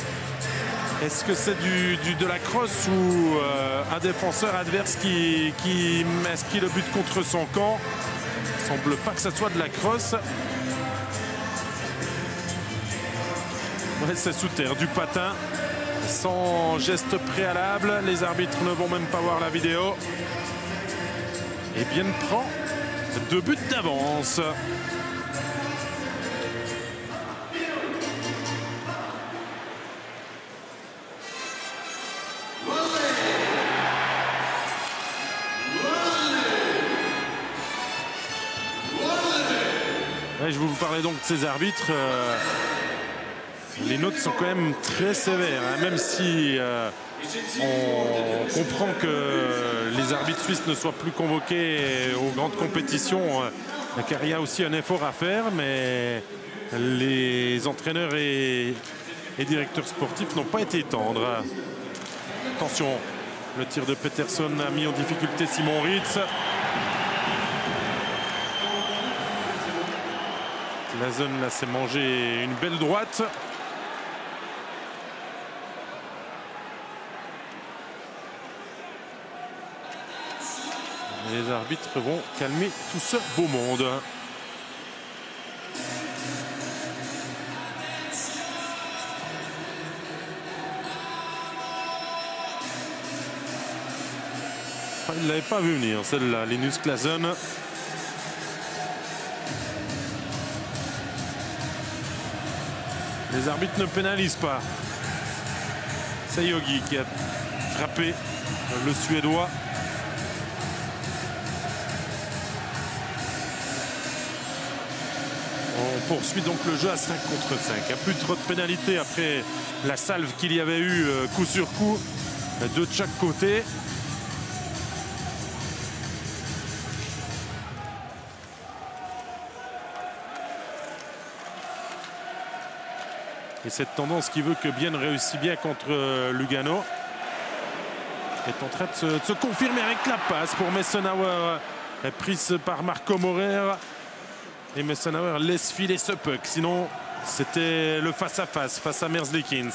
est-ce que c'est de la crosse ou un défenseur adverse qui inscrit le but contre son camp? Il ne semble pas que ce soit de la crosse. Ouais, c'est Souter, du patin, sans geste préalable. Les arbitres ne vont même pas voir la vidéo. Et Bienne prend 2 buts d'avance. Ouais, je vous parlais donc de ces arbitres. Les notes sont quand même très sévères, hein, même si on comprend que les arbitres suisses ne soient plus convoqués aux grandes compétitions, car il y a aussi un effort à faire, mais les entraîneurs et directeurs sportifs n'ont pas été tendres. Attention, le tir de Peterson a mis en difficulté Simon Ritz. La zone là s'est mangé une belle droite. Les arbitres vont calmer tout ce beau monde. Il ne l'avait pas vu venir, celle-là, Linus Klassen. Les arbitres ne pénalisent pas. C'est Yogi qui a frappé le Suédois. On poursuit donc le jeu à 5 contre 5. Il n'y a plus trop de pénalités après la salve qu'il y avait eu coup sur coup de chaque côté. Et cette tendance qui veut que Bienne réussit bien contre Lugano est en train de se confirmer avec la passe pour Messenauer, prise par Marco Maurer. Et Messenauer laisse filer ce puck. Sinon, c'était le face-à-face face à Merzlikins.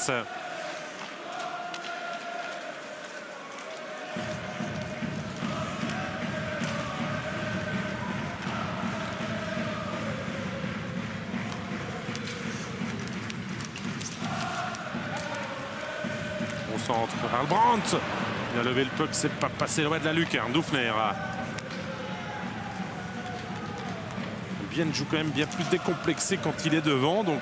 Au centre, Albrandt. Il a levé le puck, c'est pas passé loin de la lucarne. Dufner. Bienne joue quand même bien plus décomplexé quand il est devant, donc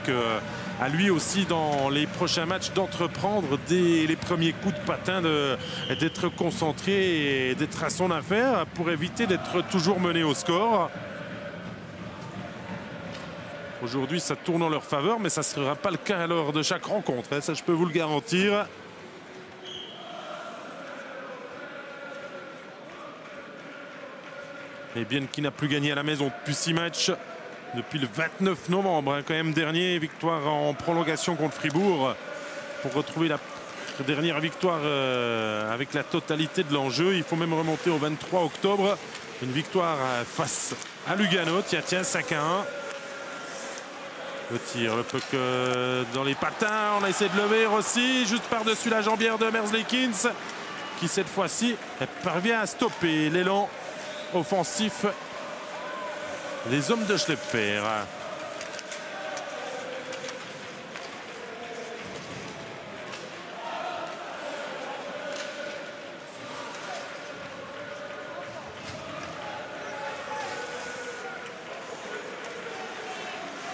à lui aussi dans les prochains matchs d'entreprendre dès les premiers coups de patin d'être concentré et d'être à son affaire pour éviter d'être toujours mené au score. Aujourd'hui ça tourne en leur faveur, mais ça ne sera pas le cas lors de chaque rencontre, hein, ça je peux vous le garantir. Et Bienne qui n'a plus gagné à la maison depuis 6 matchs depuis le 29 novembre. Hein, quand même dernier victoire en prolongation contre Fribourg pour retrouver la dernière victoire avec la totalité de l'enjeu. Il faut même remonter au 23 octobre. Une victoire face à Lugano. Tiens, 5-1. Le tir, le puck dans les patins. On a essayé de lever aussi juste par-dessus la jambière de Merzlikins qui cette fois-ci parvient à stopper l'élan offensif des hommes de Schlepfer.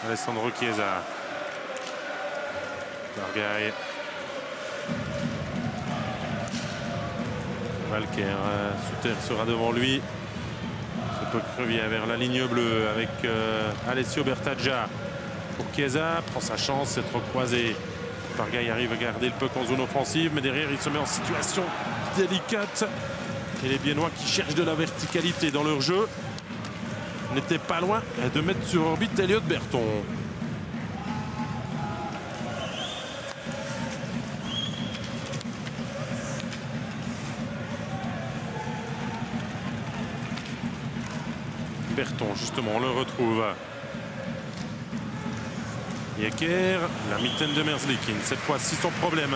Alessandro Chiesa. Bargaille. Walker. Souter sera devant lui. Ce puck revient vers la ligne bleue avec Alessio Bertaggia pour Chiesa. Prend sa chance, c'est trop croisé. Bargaille arrive à garder le puck en zone offensive, mais derrière il se met en situation délicate. Et les Biennois qui cherchent de la verticalité dans leur jeu n'étaient pas loin de mettre sur orbite Elliot Berton. Berton, justement, on le retrouve. Yecker, la mitaine de Merzlikins. Cette fois-ci, son problème.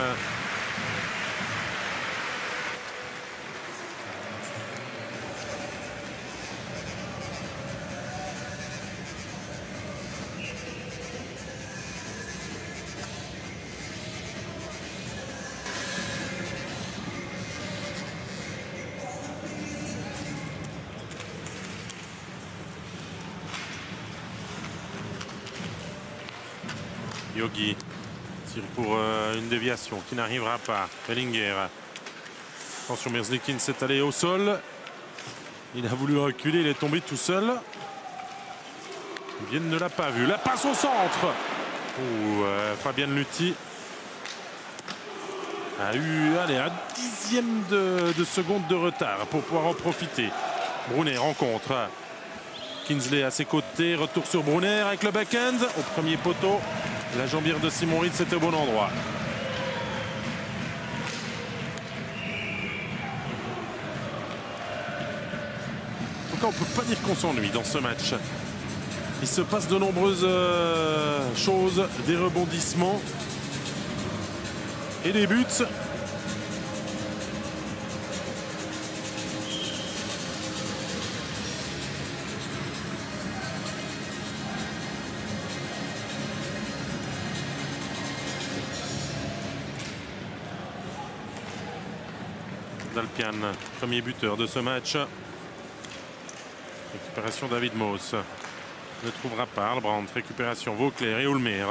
Yogi tire pour une déviation qui n'arrivera pas. Bellinger. Attention, Merzlikins s'est allé au sol. Il a voulu reculer, il est tombé tout seul. Vienne ne l'a pas vu. La passe au centre. Fabian Luthi a eu un dixième de seconde de retard pour pouvoir en profiter. Brunner rencontre Kinsley à ses côtés. Retour sur Brunner avec le backhand au premier poteau. La jambière de Simon Ritz était au bon endroit. En tout cas, on ne peut pas dire qu'on s'ennuie dans ce match. Il se passe de nombreuses choses, des rebondissements et des buts. Dalpian, premier buteur de ce match. Récupération David Moos. Ne trouvera pas Arlbrandt. Récupération Vauclair et Ulmer.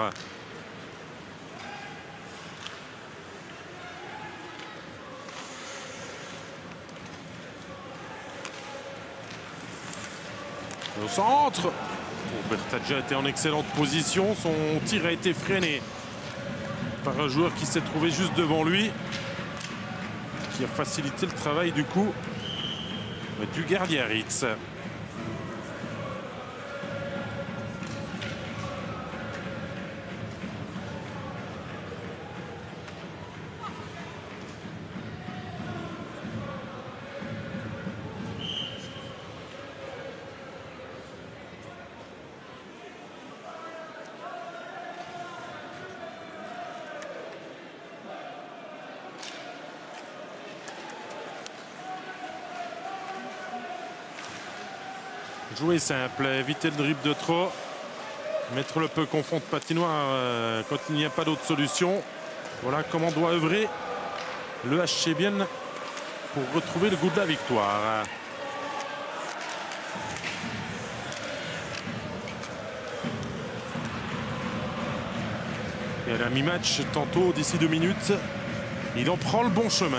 Au centre. Bertaggia était en excellente position. Son tir a été freiné par un joueur qui s'est trouvé juste devant lui, qui a facilité le travail du coup du gardien Ritz. Jouer simple, éviter le dribble de trop, mettre le peu confond de patinoire quand il n'y a pas d'autre solution. Voilà comment doit œuvrer le HC Bienne pour retrouver le goût de la victoire. Et à la mi-match, tantôt d'ici 2 minutes, il en prend le bon chemin.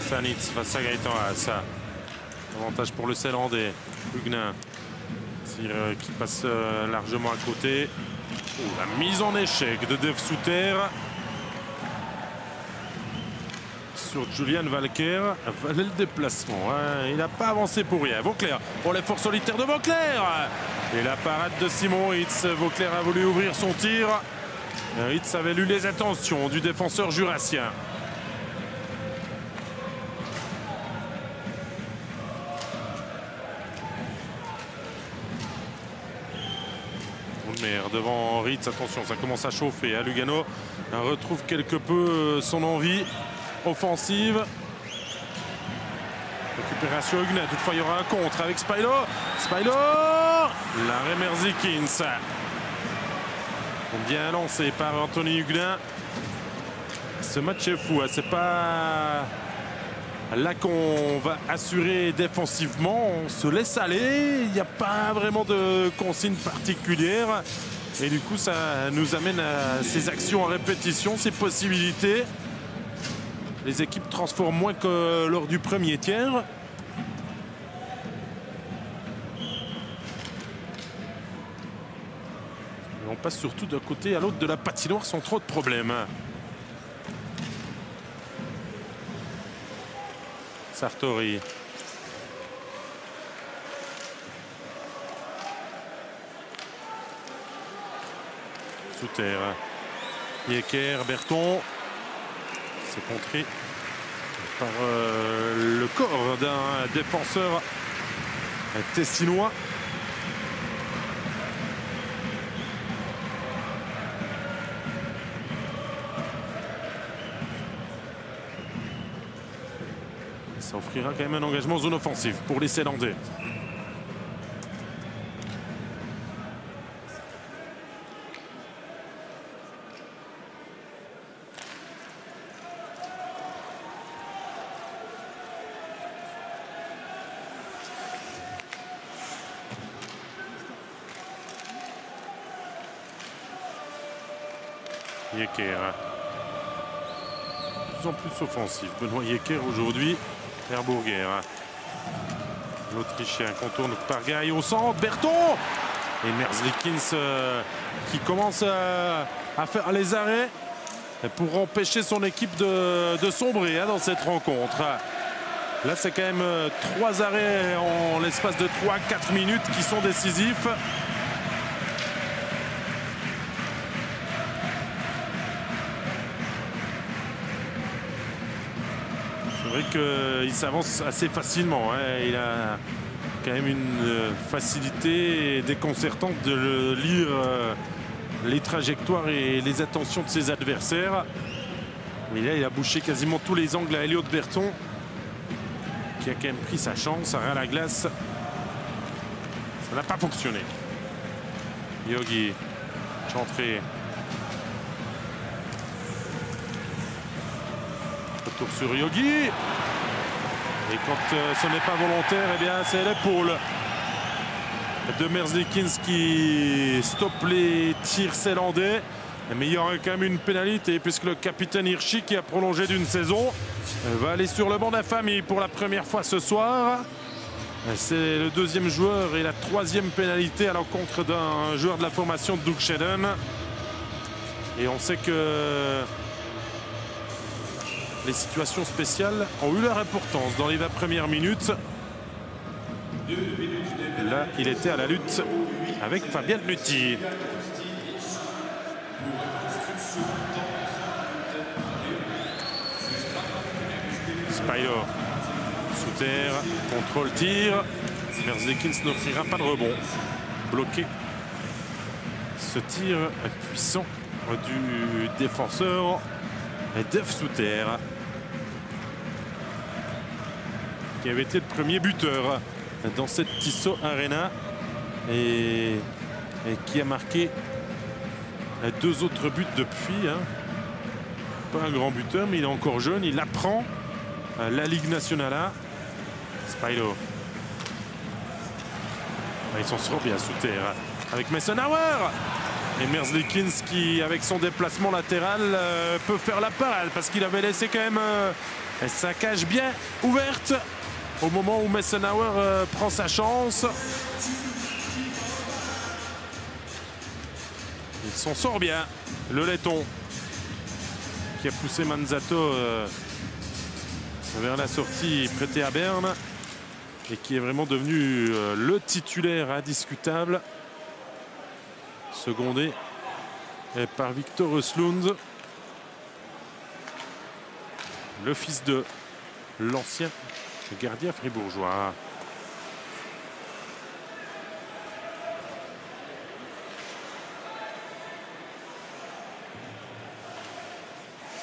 Sanitz face à Gaëtan Haas. Avantage pour le Zélandais. Huguenin. Tir qui passe largement à côté. La mise en échec de Dave Souter sur Julian Valker. Valait le déplacement. Il n'a pas avancé pour rien. Vauclair. Pour l'effort solitaire de Vauclair. Et la parade de Simon Ritz. Vauclair a voulu ouvrir son tir. Ritz avait lu les intentions du défenseur jurassien. Devant Ritz, attention, ça commence à chauffer. Lugano retrouve quelque peu son envie offensive. Récupération Huguenin, toutefois il y aura un contre avec Spilo. Spilo L'arrêt Merzlikins. Bien lancé par Anthony Huguenin. Ce match est fou. C'est pas là qu'on va assurer défensivement. On se laisse aller. Il n'y a pas vraiment de consigne particulière. Et du coup, ça nous amène à ces actions en répétition, ces possibilités. Les équipes transforment moins que lors du premier tiers. Et on passe surtout d'un côté à l'autre de la patinoire sans trop de problèmes. Sartori. Sous terre. Yecker, Berton. C'est contré par le corps d'un défenseur tessinois. Ça offrira quand même un engagement en zone offensive pour les Célandais. Yecker. De plus en plus offensif. Benoît Yecker aujourd'hui. Herbourger. L'Autrichien contourne par Gaille au centre. Berton. Et Merzlikins qui commence à faire les arrêts pour empêcher son équipe de sombrer dans cette rencontre. Là, c'est quand même 3 arrêts en l'espace de 3-4 minutes qui sont décisifs. C'est vrai qu'il s'avance assez facilement. Il a quand même une facilité déconcertante de lire les trajectoires et les attentions de ses adversaires. Mais là, il a bouché quasiment tous les angles à Elliot Berton, qui a quand même pris sa chance à la glace. Ça n'a pas fonctionné. Yogi, Chantré. Retour sur Yogi. Et quand ce n'est pas volontaire, eh bien c'est l'épaule de Merzlikins qui stoppe les tirs zélandais. Mais il y aura quand même une pénalité puisque le capitaine Hirschi, qui a prolongé d'une saison, va aller sur le banc d'infamie pour la première fois ce soir. C'est le 2e joueur et la 3e pénalité à l'encontre d'un joueur de la formation de Doug Shedden. Et on sait que les situations spéciales ont eu leur importance dans les 20 premières minutes. Là, il était à la lutte avec Fabien Lutti. Spyro sous terre, contrôle tir. Merzlikins n'offrira pas de rebond. Bloqué ce tir puissant du défenseur Def sous terre, qui avait été le premier buteur dans cette Tissot Arena et qui a marqué 2 autres buts depuis. Pas un grand buteur, mais il est encore jeune, il apprend la Ligue nationale A. Spyro. Il s'en sort bien sous terre avec Messenauer. Et Merzlikins qui, avec son déplacement latéral, peut faire la parade parce qu'il avait laissé quand même sa cage bien ouverte au moment où Messenauer prend sa chance. Il s'en sort bien, le laiton, qui a poussé Manzato vers la sortie prêtée à Berne et qui est vraiment devenu le titulaire indiscutable, secondé par Victor Östlund, le fils de l'ancien gardien fribourgeois.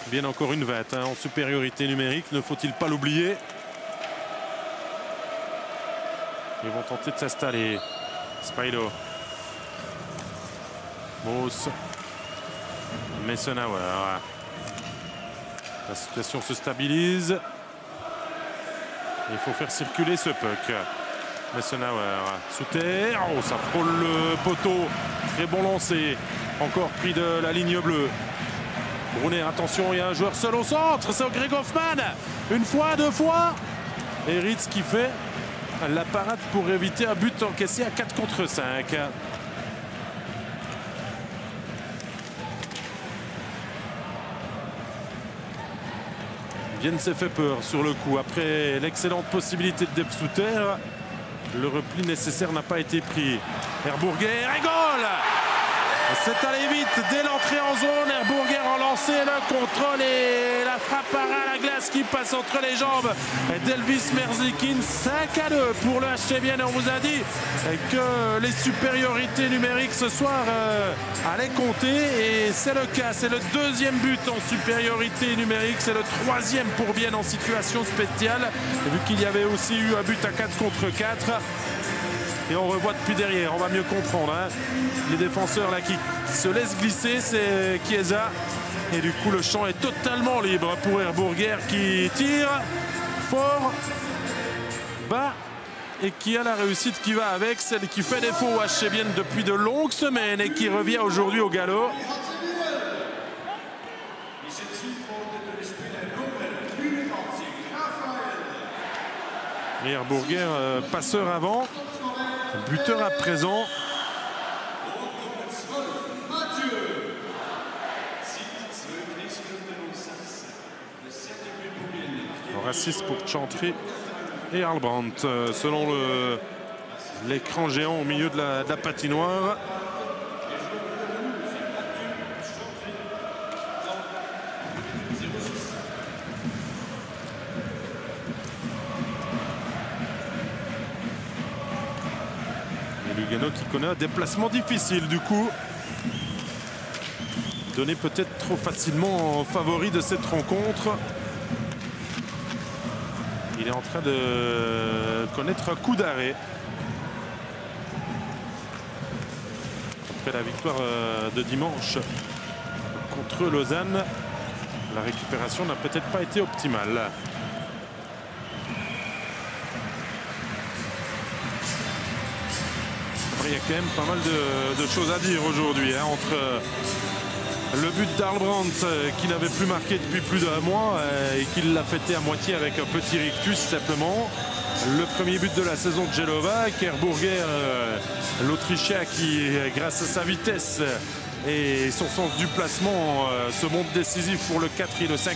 Bien encore une vette en supériorité numérique, ne faut-il pas l'oublier. Ils vont tenter de s'installer. Spailo. Moos. Messenauer. La situation se stabilise. Il faut faire circuler ce puck. Messenauer sous terre. Oh, ça frôle le poteau. Très bon lancer. Encore pris de la ligne bleue. Brunner, attention, il y a un joueur seul au centre. C'est Greg Hoffman. Une fois, deux fois. Et Ritz qui fait la parade pour éviter un but encaissé à 4 contre 5. Vienne s'est fait peur sur le coup. Après l'excellente possibilité de depth sous terre, le repli nécessaire n'a pas été pris. Herbourger et goal! C'est allé vite dès l'entrée en zone. Herbourger a lancé le contrôle et la frappe à la glace qui passe entre les jambes d'Elvis Merzlikins. 5-2 pour le HC Vienne. On vous a dit que les supériorités numériques ce soir allaient compter et c'est le cas. C'est le deuxième but en supériorité numérique. C'est le troisième pour Vienne en situation spéciale. Vu qu'il y avait aussi eu un but à 4 contre 4. Et on revoit depuis derrière, on va mieux comprendre. Hein. Les défenseurs là qui se laissent glisser, c'est Chiesa. Et du coup, le champ est totalement libre pour Herbourger qui tire fort, bas et qui a la réussite qui va avec, celle qui fait défaut au HC Vienne depuis de longues semaines et qui revient aujourd'hui au galop. Et Herbourger, passeur avant. Buteur à présent. Alors assist pour Chantry et Arlbrandt selon l'écran géant au milieu de la patinoire. Lugano qui connaît un déplacement difficile du coup. Donné peut-être trop facilement en favori de cette rencontre. Il est en train de connaître un coup d'arrêt. Après la victoire de dimanche contre Lausanne, la récupération n'a peut-être pas été optimale. Il y a quand même pas mal de choses à dire aujourd'hui hein, entre le but d'Arlbrandt qui n'avait plus marqué depuis plus d'un mois et qui l'a fêté à moitié avec un petit rictus simplement. Le premier but de la saison de Jelovac, Herbourger, l'Autrichien qui grâce à sa vitesse et son sens du placement se montre décisif pour le 4 et le 5-2.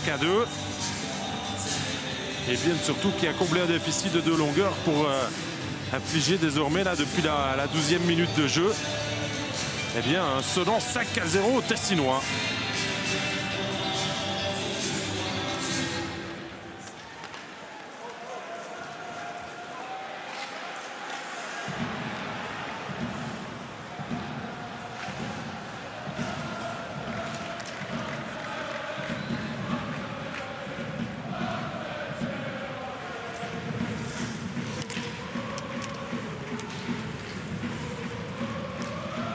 Et Vienne surtout qui a comblé un déficit de 2 longueurs pour infligé désormais là depuis la 12e minute de jeu. Eh bien un Sedan 5-0 au Tessinois.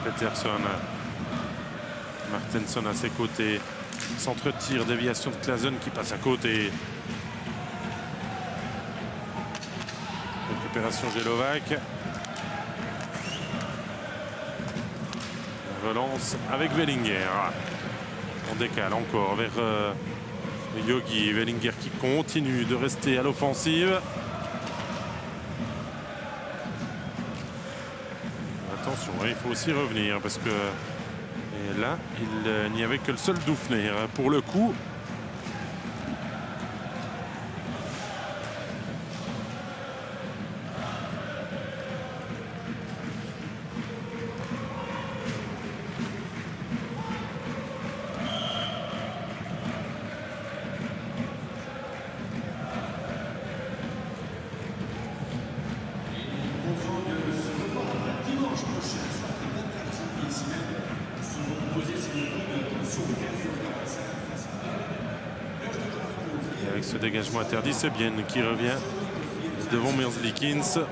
Peterson, Martenson à ses côtés, centre-tir, déviation de Claesen qui passe à côté. Récupération Jelovac. Relance avec Wellinger. On décale encore vers Yogi. Wellinger qui continue de rester à l'offensive. Attention, il faut aussi revenir parce que et là, il n'y avait que le seul Dufner pour le coup. Avec ce dégagement interdit, c'est bien qui revient devant Merzlikins.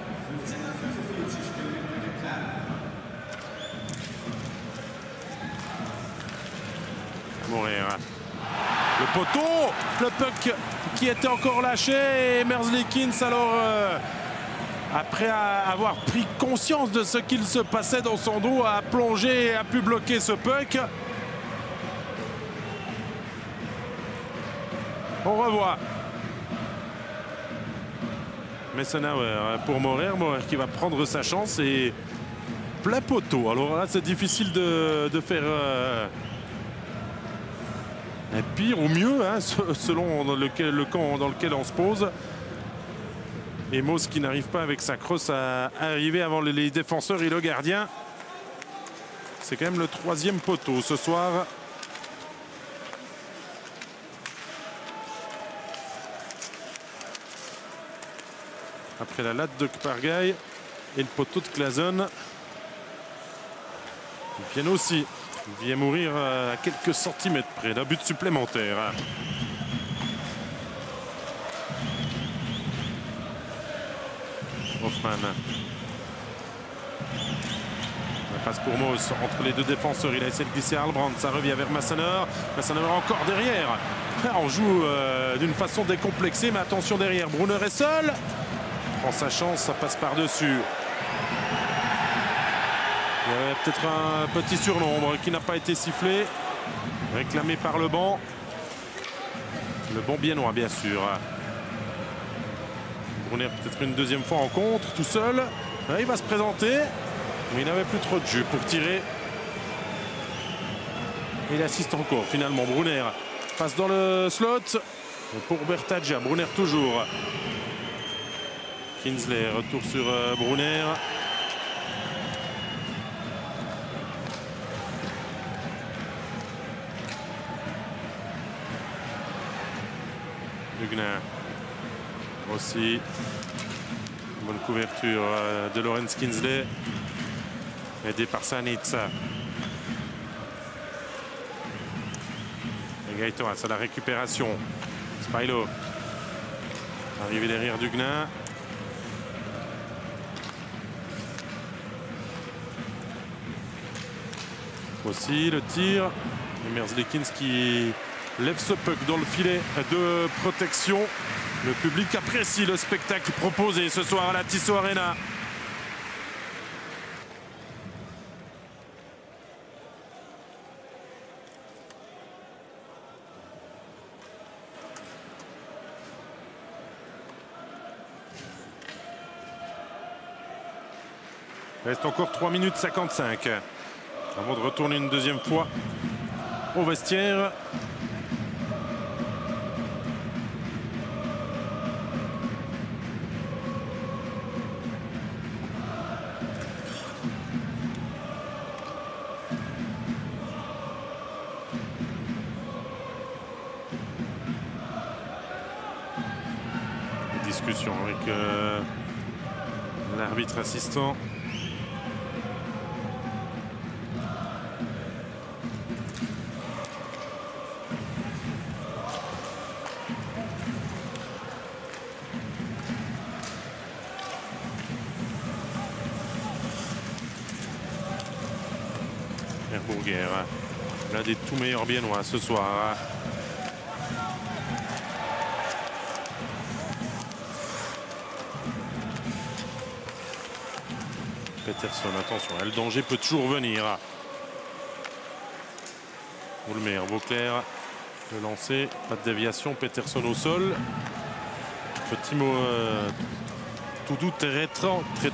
Morer. Le poteau, le puck qui était encore lâché et Merzlikins alors après avoir pris conscience de ce qu'il se passait dans son dos a plongé et a pu bloquer ce puck. On revoit Messenauer pour Morer qui va prendre sa chance et plein poteau. Alors là c'est difficile de faire pire ou mieux hein, selon le camp dans lequel on se pose. Et Moos qui n'arrive pas avec sa crosse à arriver avant les défenseurs et le gardien. C'est quand même le 3e poteau ce soir. Après la latte de Kpargaï et le poteau de Claesen. Ils viennent aussi. Il vient mourir à quelques centimètres près d'un but supplémentaire. Hoffman. La passe pour Moos entre les deux défenseurs. Il a essayé de glisser Albrand. Ça revient vers Massenauer. Massenauer encore derrière. On joue d'une façon décomplexée, mais attention derrière. Brunner est seul. Prend sa chance, ça passe par-dessus. Il y avait peut-être un petit surnombre qui n'a pas été sifflé. Réclamé par le banc. Le banc biennois, bien sûr. Brunner peut-être une deuxième fois en contre, tout seul. Il va se présenter. Mais il n'avait plus trop de jus pour tirer. Il assiste encore, finalement. Brunner passe dans le slot. Pour Bertaggia. Brunner toujours. Kinsley, retour sur Brunner. Hugnin aussi. Bonne couverture de Lorenz Kinsley. Aidé par Sanitz. Et Gaëtan à la récupération. Spilo. Arrivé derrière Hugnin. Aussi le tir. Et Merzlikins qui lève ce puck dans le filet de protection. Le public apprécie le spectacle proposé ce soir à la Tissot Arena. Il reste encore 3 minutes 55 avant de retourner une deuxième fois au vestiaire. Discussion avec l'arbitre assistant. Herbourger, l'un des tout meilleurs biennois ce soir. Peterson, attention, le danger peut toujours venir. Ulmer, Vauclair, le lancer, pas de déviation, Peterson au sol. Petit mot tout doux, très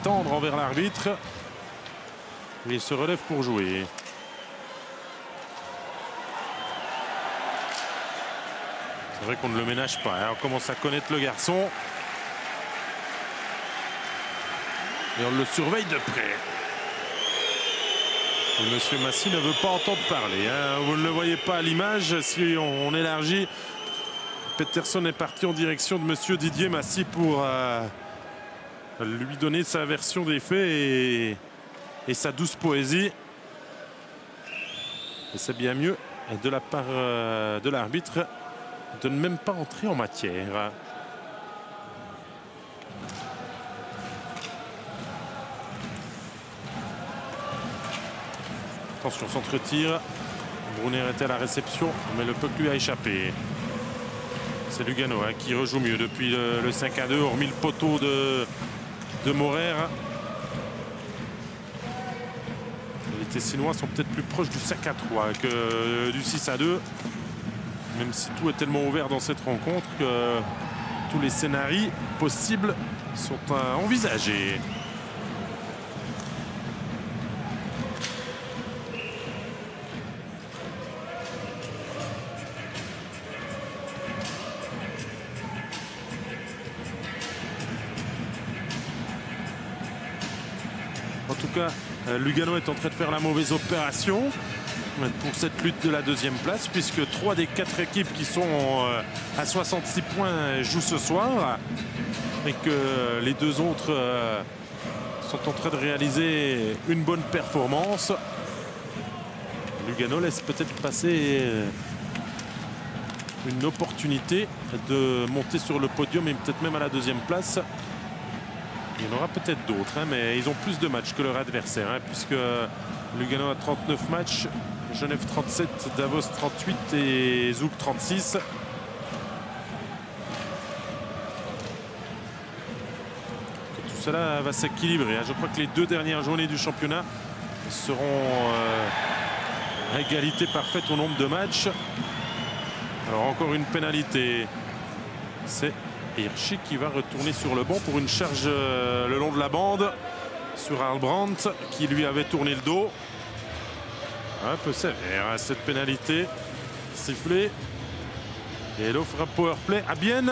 tendre envers l'arbitre. Il se relève pour jouer. C'est vrai qu'on ne le ménage pas, hein. On commence à connaître le garçon. Et on le surveille de près. Et Monsieur Massy ne veut pas entendre parler, hein. Vous ne le voyez pas à l'image. Si on élargit, Peterson est parti en direction de Monsieur Didier Massy pour lui donner sa version des faits et sa douce poésie. Et c'est bien mieux de la part de l'arbitre de ne même pas entrer en matière. Attention, centre-tir Brunner était à la réception, mais le puck lui a échappé. C'est Lugano qui rejoue mieux depuis le 5-2, hormis le poteau de Maurer. Les Tessinois sont peut-être plus proches du 5-3 que du 6-2. Même si tout est tellement ouvert dans cette rencontre que tous les scénarios possibles sont envisagés. En tout cas, Lugano est en train de faire la mauvaise opération pour cette lutte de la deuxième place, puisque 3 des 4 équipes qui sont à 66 points jouent ce soir et que les 2 autres sont en train de réaliser une bonne performance. Lugano laisse peut-être passer une opportunité de monter sur le podium et peut-être même à la deuxième place. Il y en aura peut-être d'autres, mais ils ont plus de matchs que leur adversaire, puisque Lugano a 39 matchs, Genève 37, Davos 38 et Zouk 36. Et tout cela va s'équilibrer. Je crois que les 2 dernières journées du championnat seront à égalité parfaite au nombre de matchs. Alors encore une pénalité. C'est Hirschi qui va retourner sur le banc pour une charge le long de la bande sur Albrandt qui lui avait tourné le dos. Un peu sévère cette pénalité sifflée. Et elle offre un powerplay à Bienne.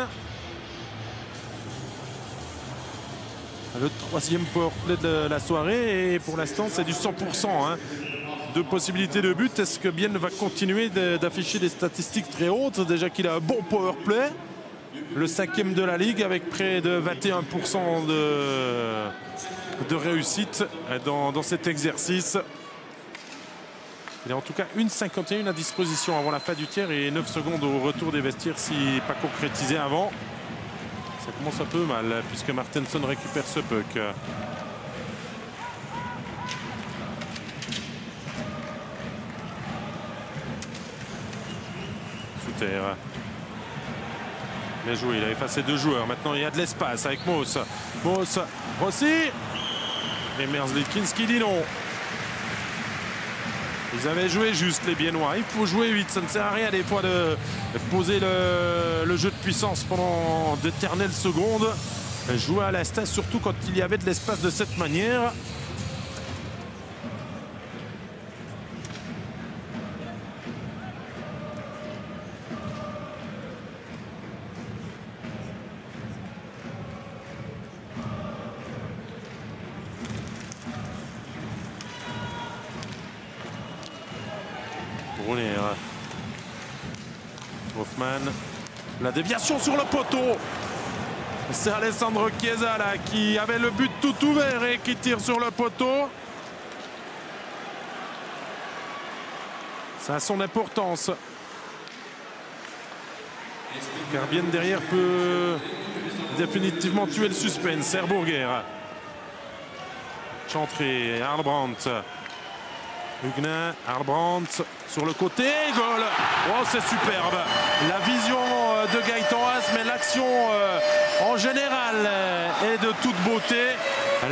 Le 3e powerplay de la soirée et pour l'instant c'est du 100% de possibilités de but. Est-ce que Bienne va continuer d'afficher des statistiques très hautes? Déjà qu'il a un bon powerplay. Le 5e de la Ligue avec près de 21% de réussite dans cet exercice. Il a en tout cas 1,51 à disposition avant la fin du tiers et 9 secondes au retour des vestiaires si pas concrétisé avant. Ça commence un peu mal puisque Martenson récupère ce puck. Sous terre. Bien joué, il a effacé 2 joueurs. Maintenant, il y a de l'espace avec Moos. Moos, Rossi. Et Merzlikins qui dit non. Ils avaient joué juste, les Biennois. Il faut jouer 8. Ça ne sert à rien des fois de poser le jeu de puissance pendant d'éternelles secondes. Jouer à l'instinct, surtout quand il y avait de l'espace de cette manière. Brunner. Hoffman. La déviation sur le poteau. C'est Alessandro Chiesa là, qui avait le but tout ouvert et qui tire sur le poteau. Ça a son importance. Car bien derrière peut définitivement tuer le suspense. Serbourger. Chantré, Arbrandt. Huguenin, Arbrandt sur le côté, goal. Oh, c'est superbe. La vision de Gaëtan Haas, mais l'action en général est de toute beauté.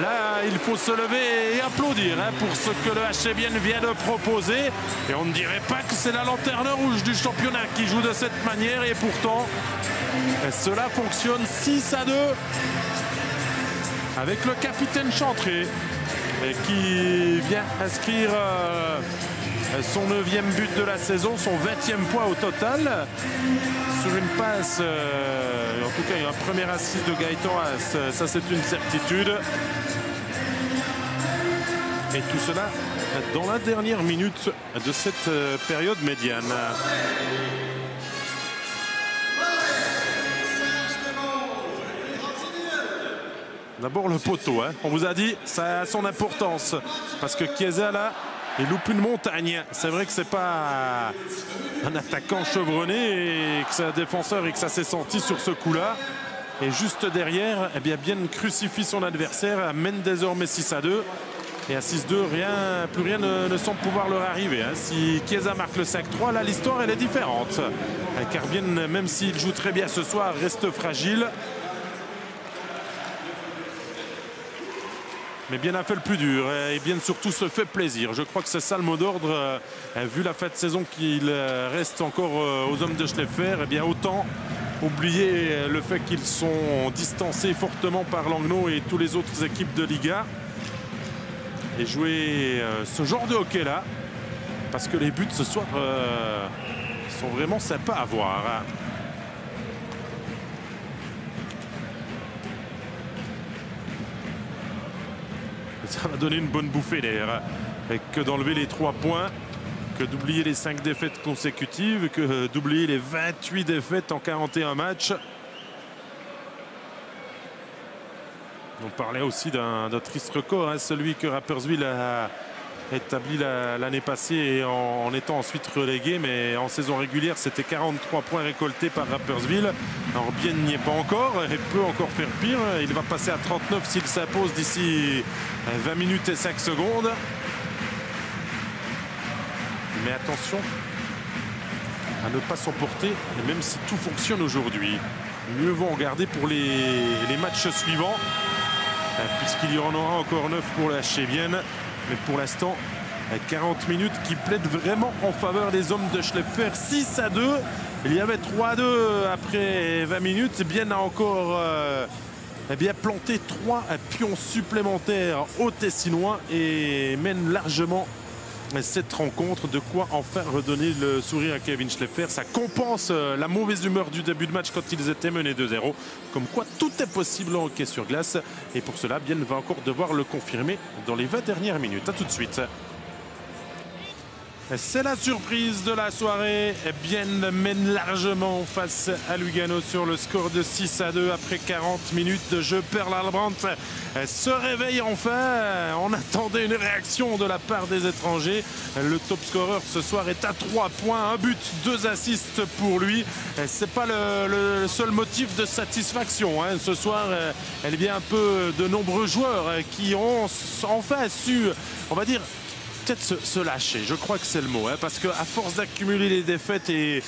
Là, il faut se lever et applaudir pour ce que le HC Bienne vient de proposer. Et on ne dirait pas que c'est la lanterne rouge du championnat qui joue de cette manière. Et pourtant, cela fonctionne 6-2 avec le capitaine Chantré qui vient inscrire son 9e but de la saison, son 20e point au total. Sur une passe, en tout cas, il y a un premier assist de Gaëtan Haas, ça c'est une certitude. Et tout cela dans la dernière minute de cette période médiane. D'abord le poteau, on vous a dit, ça a son importance. Parce que Chiesa, là, il loupe une montagne. C'est vrai que c'est pas un attaquant chevronné et que c'est un défenseur et que ça s'est senti sur ce coup-là. Et juste derrière, eh bien Bienne crucifie son adversaire, mène désormais 6-2. Et à 6-2, plus rien ne semble pouvoir leur arriver. Hein. Si Chiesa marque le 5-3, là l'histoire elle est différente. Car Bienne, même s'il joue très bien ce soir, reste fragile. Mais Bienne a fait le plus dur et Bienne surtout se fait plaisir. Je crois que c'est ça le mot d'ordre. Vu la fin de saison qu'il reste encore aux hommes de Schleffer, eh bien autant oublier le fait qu'ils sont distancés fortement par Langnau et toutes les autres équipes de Liga. Et jouer ce genre de hockey-là, parce que les buts ce soir sont vraiment sympas à voir. Ça va donner une bonne bouffée d'air, que d'enlever les 3 points, que d'oublier les 5 défaites consécutives, que d'oublier les 28 défaites en 41 matchs. On parlait aussi d'un triste record, hein, celui que Rapperswil a établi l'année passée en étant ensuite relégué, mais en saison régulière c'était 43 points récoltés par Rapperswil. Alors Bienne n'y est pas encore et peut encore faire pire. Il va passer à 39 s'il s'impose d'ici 20 minutes et 5 secondes. Mais attention à ne pas s'emporter, même si tout fonctionne aujourd'hui. Mieux vaut en garder pour les matchs suivants, puisqu'il y en aura encore 9 pour la HC Vienne. Mais pour l'instant, 40 minutes qui plaident vraiment en faveur des hommes de Schleffer. 6-2. Il y avait 3-2 après 20 minutes. Bienne a encore planté 3 pions supplémentaires aux Tessinois et mène largement cette rencontre. De quoi enfin redonner le sourire à Kevin Schleffer. Ça compense la mauvaise humeur du début de match quand ils étaient menés 2-0. Comme quoi tout est possible en hockey sur glace. Et pour cela, Bienne va encore devoir le confirmer dans les 20 dernières minutes. A tout de suite. C'est la surprise de la soirée. Bienne mène largement face à Lugano sur le score de 6-2 après 40 minutes de jeu. Perl Albrandt se réveille enfin. On attendait une réaction de la part des étrangers. Le top scoreur ce soir est à 3 points, 1 but, 2 assists pour lui. C'est pas le seul motif de satisfaction. Hein. Ce soir, elle vient un peu de nombreux joueurs qui ont enfin su, on va dire, peut-être se lâcher, je crois que c'est le mot, hein, parce qu'à force d'accumuler les défaites et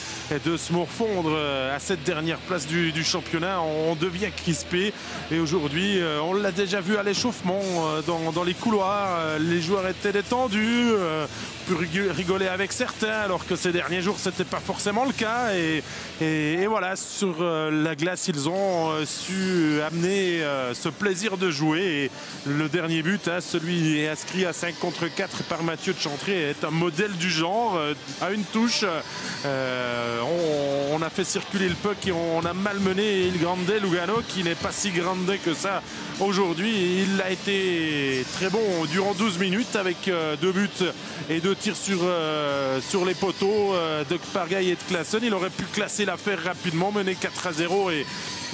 de se morfondre à cette dernière place du championnat, on devient crispé. Et aujourd'hui, on l'a déjà vu à l'échauffement, dans les couloirs, les joueurs étaient détendus, on peut rigoler avec certains, alors que ces derniers jours, c'était pas forcément le cas. Et voilà, sur la glace, ils ont su amener ce plaisir de jouer. Et le dernier but, hein, celui inscrit à 5 contre 4 par Mathieu de Chantré, est un modèle du genre. À une touche, on a fait circuler le puck et on a malmené Il Grande Lugano, qui n'est pas si grande que ça aujourd'hui. Il a été très bon durant 12 minutes avec 2 buts et 2 tirs sur les poteaux de Kpargaï et de Klassen. Il aurait pu classer l'affaire rapidement, mener 4-0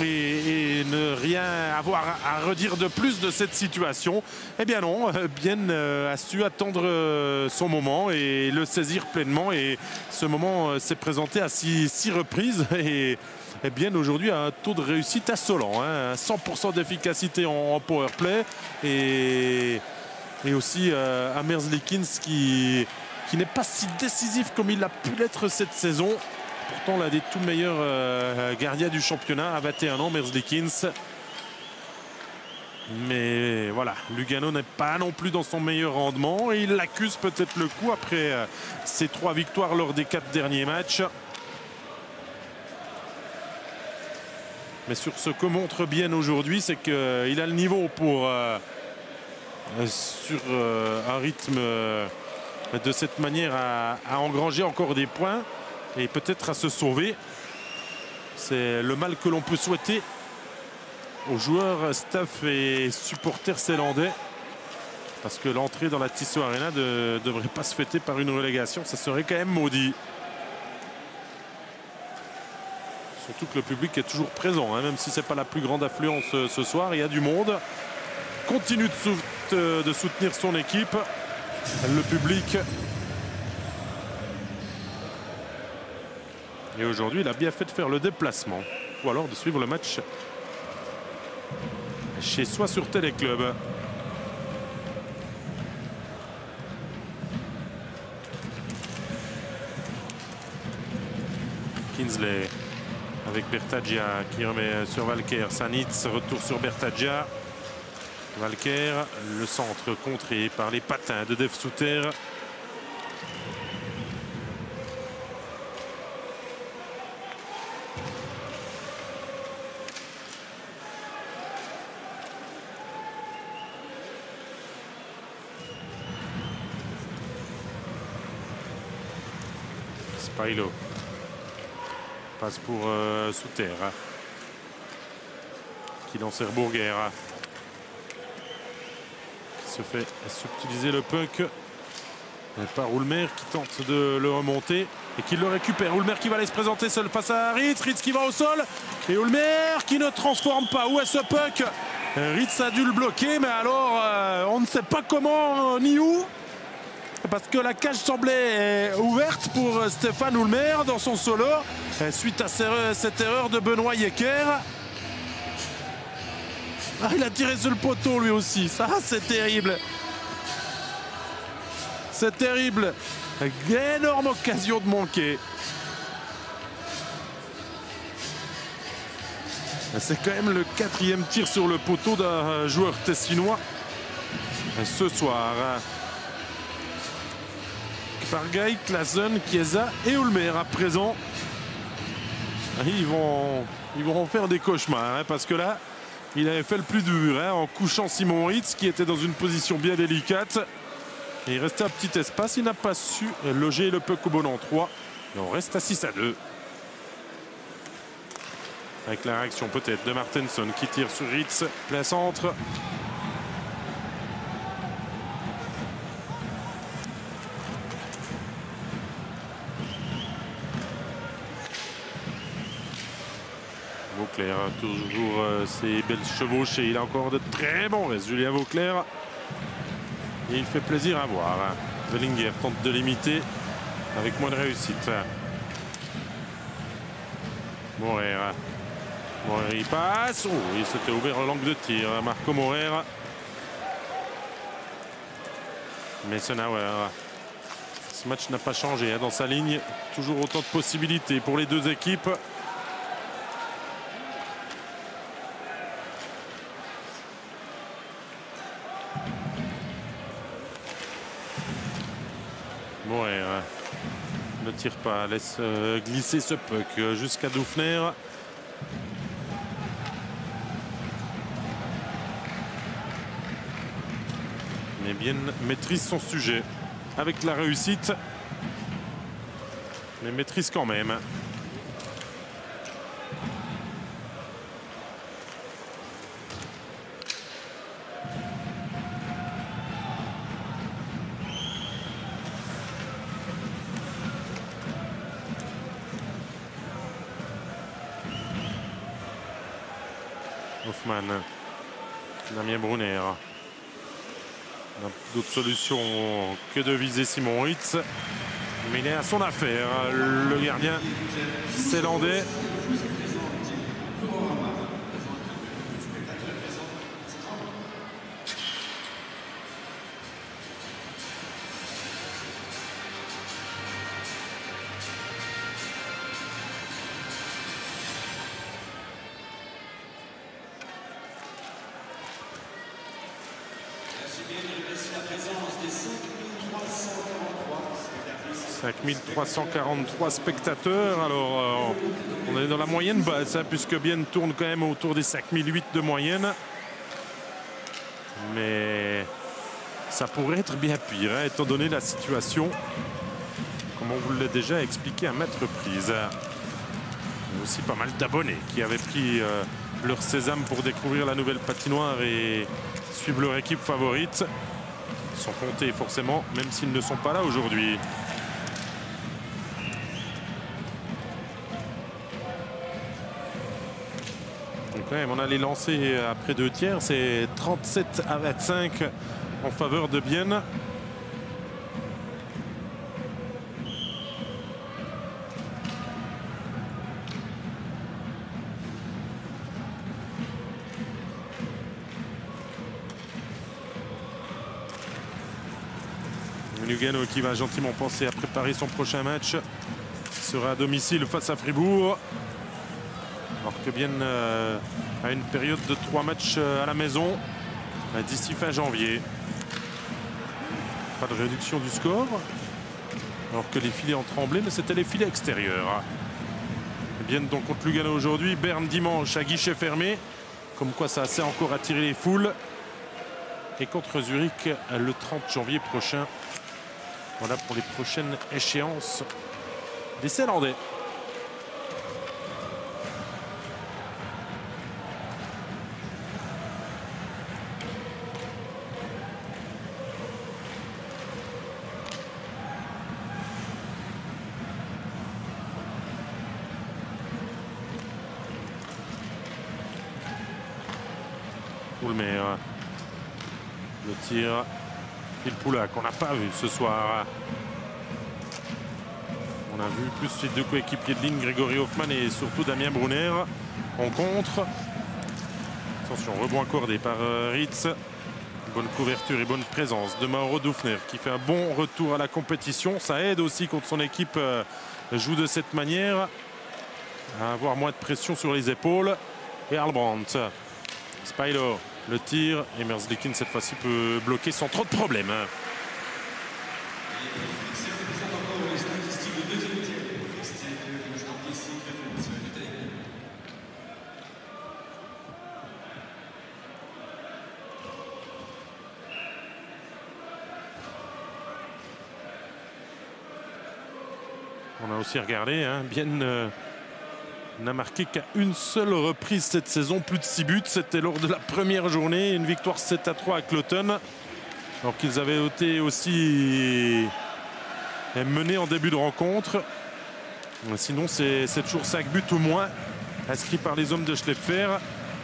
et ne rien avoir à redire de plus de cette situation. Eh bien non, Bienne a su attendre son moment et le saisir pleinement. Et ce moment s'est présenté à 6 reprises. Et Bienne aujourd'hui a un taux de réussite assolant, hein, 100% d'efficacité en power play. Et aussi Amers Likins qui n'est pas si décisif comme il a pu l'être cette saison. Pourtant l'un des tout meilleurs gardiens du championnat à 21 ans, Merzlikins. Mais voilà, Lugano n'est pas non plus dans son meilleur rendement et il accuse peut-être le coup après ses 3 victoires lors des 4 derniers matchs. Mais sur ce que montre Bienne aujourd'hui, c'est qu'il a le niveau pour sur un rythme de cette manière à engranger encore des points et peut-être à se sauver. C'est le mal que l'on peut souhaiter aux joueurs, staff et supporters zélandais, parce que l'entrée dans la Tissot Arena ne devrait pas se fêter par une relégation. Ça serait quand même maudit. Surtout que le public est toujours présent, hein, même si c'est pas la plus grande affluence ce soir. Il y a du monde. Continue de soutenir son équipe, le public. Et aujourd'hui, il a bien fait de faire le déplacement, ou alors de suivre le match chez soi sur Téléclub. Kinsley avec Bertaggia qui remet sur Walker. Sanitz, retour sur Bertaggia. Walker, le centre contré par les patins de Dave Souter. Spailo passe pour Souter qui lance Herbourger qui se fait subtiliser le puck par Ulmer qui tente de le remonter et qui le récupère. Ulmer qui va aller se présenter seul face à Ritz. Ritz qui va au sol et Ulmer qui ne transforme pas. Où est ce puck? Ritz a dû le bloquer, mais alors on ne sait pas comment ni où. Parce que la cage semblait ouverte pour Stéphane Ulmer dans son solo suite à cette erreur de Benoît Yecker. Ah, il a tiré sur le poteau lui aussi. Ça, c'est terrible. C'est terrible. Énorme occasion de manquer. C'est quand même le 4e tir sur le poteau d'un joueur tessinois ce soir. Pargay, Klassen, Chiesa et Ulmer à présent. Ils vont en faire des cauchemars parce que là, il avait fait le plus dur en couchant Simon Ritz qui était dans une position bien délicate. Et il restait un petit espace. Il n'a pas su loger le puck au bon endroit. Et on reste à 6-2. Avec la réaction peut-être de Martenson qui tire sur Ritz, plein centre. Vauclair, toujours ses belles chevauchées. Il a encore de très bons restes, Julien Vauclair. Et il fait plaisir à voir. Bellinger tente de l'imiter avec moins de réussite. Morer. Morer, il passe. Oh, il s'était ouvert l'angle de tir. Marco Morer. Messenauer. Ce match n'a pas changé dans sa ligne. Toujours autant de possibilités pour les deux équipes. Morer ne tire pas, laisse glisser ce puck jusqu'à Dufner. Mais bien maîtrise son sujet avec la réussite. Mais maîtrise quand même. Hoffman, Damien Brunner. D'autres solutions que de viser Simon Ritz. Mais il est à son affaire, le gardien zélandais. La présence des 5343 spectateurs. Alors, on est dans la moyenne basse, puisque Bienne tourne quand même autour des 5008 de moyenne. Mais ça pourrait être bien pire, étant donné la situation, comme on vous l'a déjà expliqué à maintes reprises. Il y a aussi pas mal d'abonnés qui avaient pris leur sésame pour découvrir la nouvelle patinoire et suivre leur équipe favorite. Ils sont comptés forcément, même s'ils ne sont pas là aujourd'hui. Donc quand même, on a les lancers après 2 tiers. C'est 37-25 en faveur de Bienne. Lugano qui va gentiment penser à préparer son prochain match. sera à domicile face à Fribourg. Alors que Bienne a une période de 3 matchs à la maison d'ici fin janvier. Pas de réduction du score. Alors que les filets ont tremblé, mais c'était les filets extérieurs. Bienne donc contre Lugano aujourd'hui. Berne dimanche à guichet fermé. Comme quoi ça sait encore attirer les foules. Et contre Zurich le 30 janvier prochain. Voilà pour les prochaines échéances des Zélandais. Oulmer. Le tir. Filppula qu'on n'a pas vu ce soir. On a vu plus ses deux coéquipiers de ligne, Grégory Hoffmann et surtout Damien Brunner en contre. Attention, rebond accordé par Ritz. Bonne couverture et bonne présence de Mauro Dufner qui fait un bon retour à la compétition. Ça aide aussi quand son équipe joue de cette manière à avoir moins de pression sur les épaules. Et Albrandt. Spilo, le tir. Et Merzlikins cette fois-ci peut bloquer sans trop de problèmes. On a aussi regardé, Bienne n'a marqué qu'à une seule reprise cette saison, plus de 6 buts. C'était lors de la première journée, une victoire 7-3 à Cloton. Alors qu'ils avaient été aussi menés en début de rencontre. Sinon, c'est toujours 5 buts au moins inscrits par les hommes de Schleffer.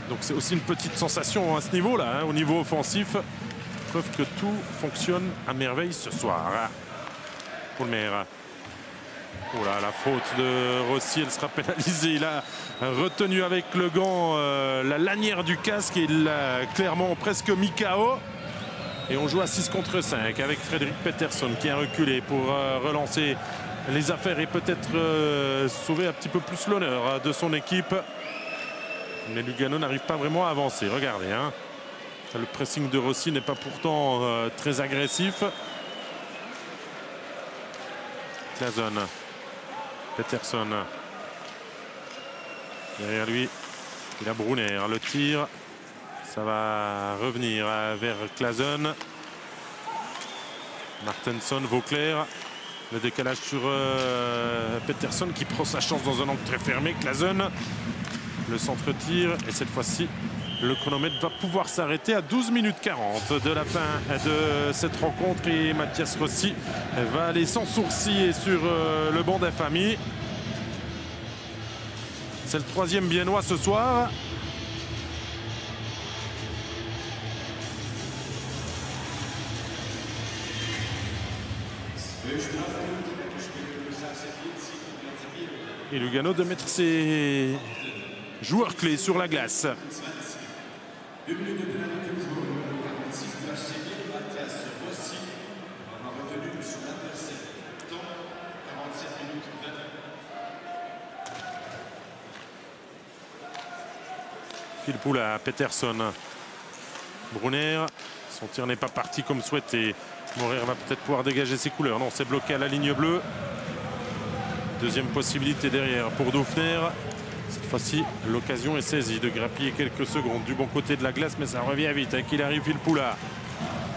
Donc c'est aussi une petite sensation à ce niveau-là, au niveau offensif. Preuve que tout fonctionne à merveille ce soir. Oulmer. Oh là, la faute de Rossi, elle sera pénalisée. Il a retenu avec le gant la lanière du casque et il l'a clairement presque mis KO. Et on joue à 6 contre 5 avec Frédéric Pettersson qui a reculé pour relancer les affaires et peut-être sauver un petit peu plus l'honneur de son équipe. Mais Lugano n'arrive pas vraiment à avancer. Regardez, le pressing de Rossi n'est pas pourtant très agressif. Claesson. Pettersson. Derrière lui, il a Brunner. Le tir, ça va revenir vers Claesson. Martensson, Vauclair. Le décalage sur Pettersson qui prend sa chance dans un angle très fermé. Claesson. Le centre-tir. Et cette fois-ci, le chronomètre va pouvoir s'arrêter à 12 minutes 40 de la fin de cette rencontre. Et Mathias Rossi va aller sans sourciller sur le banc d'infamie. C'est le 3e biennois ce soir. Et Lugano de mettre ses joueurs clés sur la glace. Filppula, Pettersson, Brunner. Son tir n'est pas parti comme souhaité. Morer va peut-être pouvoir dégager ses couleurs. Non, c'est bloqué à la ligne bleue. Deuxième possibilité derrière pour Dufner. Cette fois-ci, l'occasion est saisie de grappiller quelques secondes du bon côté de la glace, mais ça revient vite avec il arrive Filppula.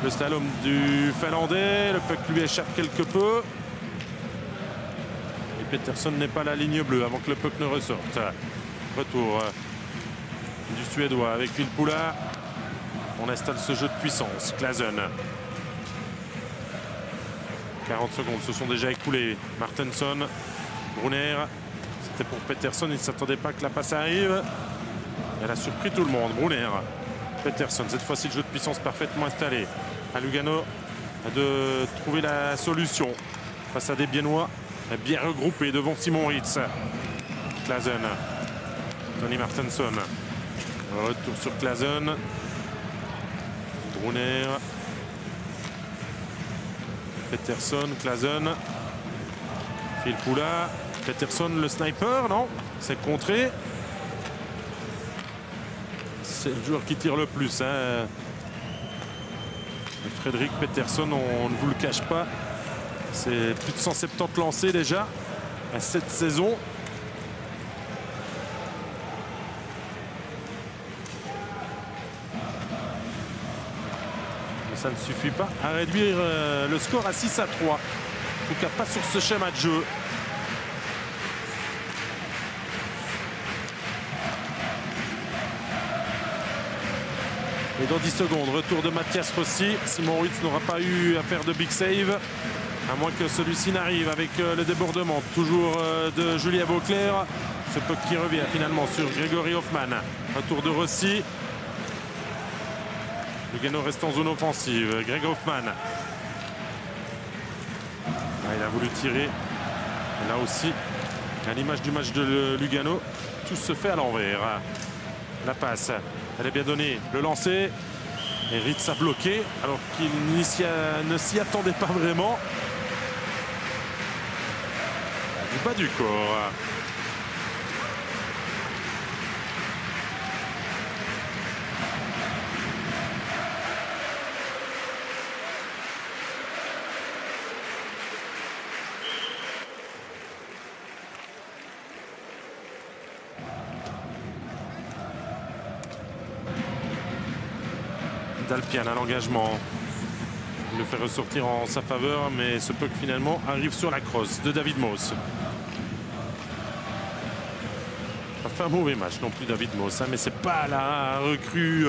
Le slalom du Finlandais. Le puck lui échappe quelque peu. Et Pettersson n'est pas à la ligne bleue avant que le puck ne ressorte. Retour du Suédois avec Filppula. On installe ce jeu de puissance. Claesson. 40 secondes se sont déjà écoulées. Martensson, Brunner. C'était pour Pettersson. Il ne s'attendait pas que la passe arrive. Elle a surpris tout le monde. Brunner. Pettersson. Cette fois-ci, le jeu de puissance parfaitement installé. À Lugano de trouver la solution face à des Biennois bien regroupés devant Simon Ritz. Claesson. Tony Martensson. Retour sur Claesson. Brunner. Pettersson, Claesson. Filppula. Peterson, le sniper, non, c'est contré. C'est le joueur qui tire le plus, hein. Frédéric Peterson, on ne vous le cache pas, c'est plus de 170 lancés déjà à cette saison. Mais ça ne suffit pas à réduire le score à 6-3. En tout cas pas sur ce schéma de jeu. Et dans 10 secondes, retour de Mathias Rossi. Simon Ruiz n'aura pas eu à faire de big save, à moins que celui-ci n'arrive avec le débordement. Toujours de Julien Beauclerc. Ce puck qui revient finalement sur Grégory Hoffman. Retour de Rossi. Lugano reste en zone offensive. Greg Hoffman. Ah, il a voulu tirer. Et là aussi, à l'image du match de Lugano, tout se fait à l'envers. La passe. Elle est bien donnée, le lancer. Et Ritz a bloqué alors qu'il ne s'y attendait pas vraiment. Du bas du corps. Dalpian à l'engagement. Il le fait ressortir en sa faveur, mais ce puck finalement arrive sur la crosse de David Moss. Pas fait un mauvais match non plus David Moss, hein, mais c'est pas la recrue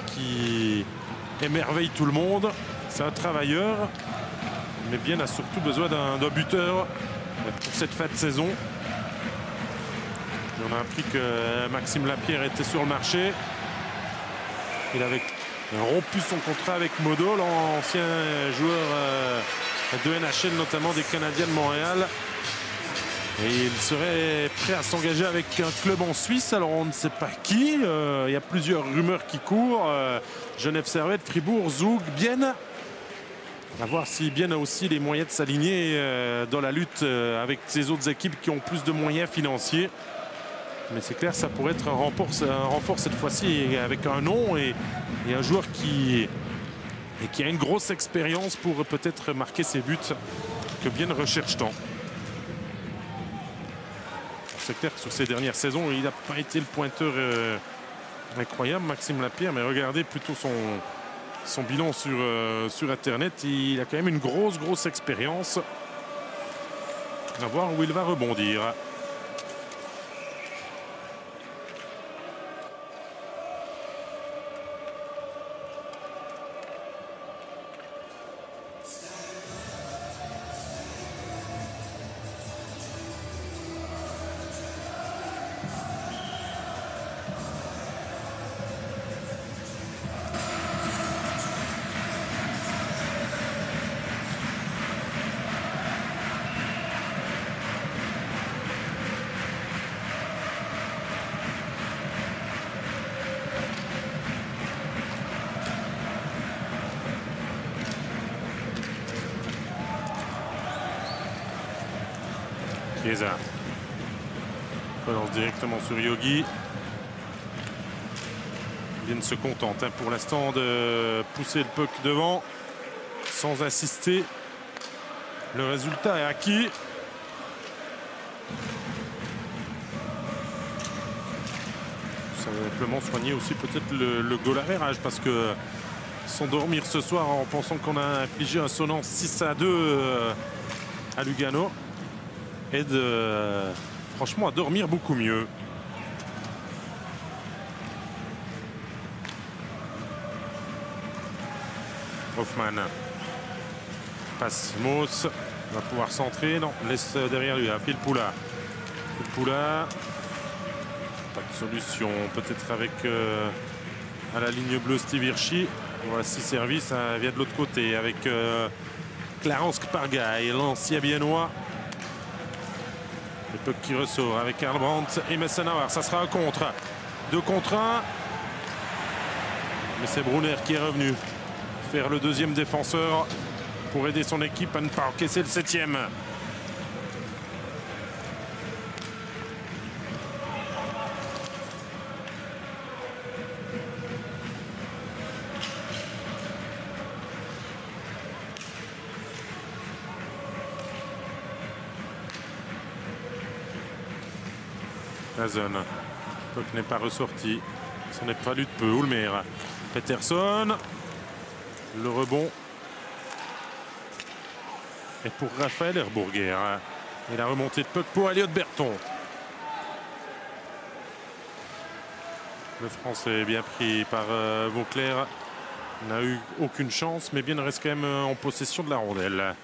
qui émerveille tout le monde. C'est un travailleur, mais bien a surtout besoin d'un buteur pour cette fin de saison. Et on a appris que Maxime Lapierre était sur le marché. Il avait rompu son contrat avec Modo, l'ancien joueur de NHL, notamment des Canadiens de Montréal. Et il serait prêt à s'engager avec un club en Suisse. Alors on ne sait pas qui. Il y a plusieurs rumeurs qui courent. Genève Servette, Fribourg, Zug, Bienne. À voir si Bienne a aussi les moyens de s'aligner dans la lutte avec ces autres équipes qui ont plus de moyens financiers. Mais c'est clair, ça pourrait être un renfort cette fois-ci avec un nom et un joueur qui a une grosse expérience pour peut-être marquer ses buts que Bienne recherche tant. C'est clair que sur ces dernières saisons, il n'a pas été le pointeur incroyable, Maxime Lapierre, mais regardez plutôt son bilan sur Internet. Il a quand même une grosse expérience. On va voir où il va rebondir. Chiesa relance directement sur Yogi. Bien se contente pour l'instant de pousser le puck devant sans insister. Le résultat est acquis. Simplement soigner aussi peut-être le goal average, parce que s'endormir ce soir en pensant qu'on a infligé un sonnant 6-2 à Lugano aide franchement à dormir beaucoup mieux. Hoffman passe Moss, va pouvoir centrer, non, laisse derrière lui Phil Poula. Pas de solution, peut-être avec à la ligne bleue Steve Hirschi. Voici service, ça vient de l'autre côté avec Clarence Kpargaï, l'ancien biennois. Le puck qui ressort avec Karl Brandt et Messenauer. Ça sera un contre. 2 contre 1. Mais c'est Brunner qui est revenu faire le deuxième défenseur pour aider son équipe à ne pas encaisser le 7e. Nazen. Puck n'est pas ressorti. Ce n'est pas lui de peu. Ulmer. Peterson. Le rebond. Et pour Raphaël Herbourguer. Et la remontée de puck pour Elliot Berton. Le Français est bien pris par Vauclair. N'a eu aucune chance, mais bien reste quand même en possession de la rondelle.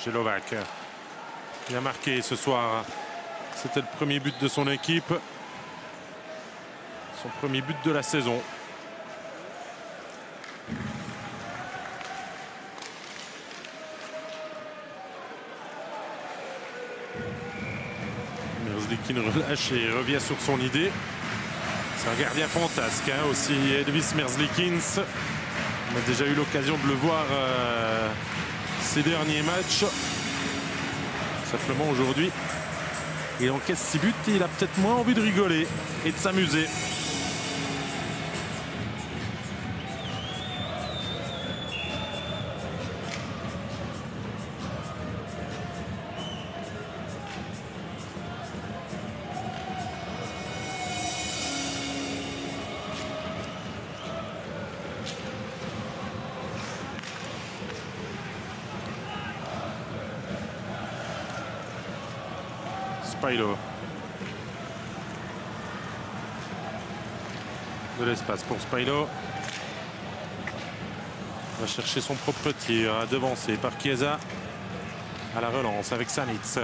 Jelovac. Il a marqué ce soir. C'était le premier but de son équipe. Son premier but de la saison. Merzlikins relâche et revient sur son idée. C'est un gardien fantasque aussi, Elvis Merzlikins. On a déjà eu l'occasion de le voir ces derniers matchs. Simplement aujourd'hui, il encaisse 6 buts et il a peut-être moins envie de rigoler et de s'amuser. Spilo. De l'espace pour Spilo. Il va chercher son propre tir, devancé par Chiesa. À la relance avec Sanitz.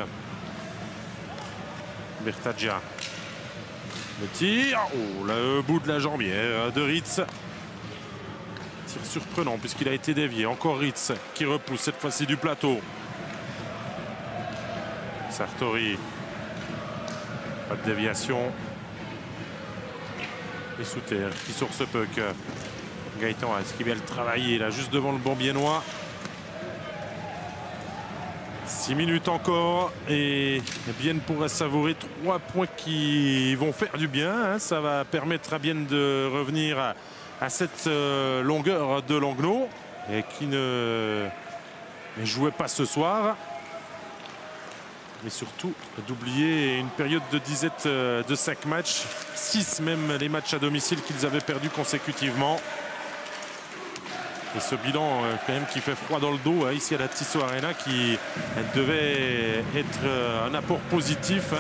Bertaggia. Le tir. Oh, le bout de la jambière de Ritz. Tir surprenant puisqu'il a été dévié. Encore Ritz qui repousse cette fois-ci du plateau. Sartori. Pas de déviation. Et Souter qui sort ce puck. Gaëtan qui vient le travailler là juste devant le banc biennois. 6 minutes encore et Bienne pourra savourer 3 points qui vont faire du bien. Ça va permettre à Bienne de revenir à cette longueur de Langnau et qui ne jouait pas ce soir. Mais surtout d'oublier une période de disette de 5 matchs, 6 même les matchs à domicile qu'ils avaient perdus consécutivement. Et ce bilan quand même qui fait froid dans le dos ici à la Tissot Arena, qui devait être un apport positif,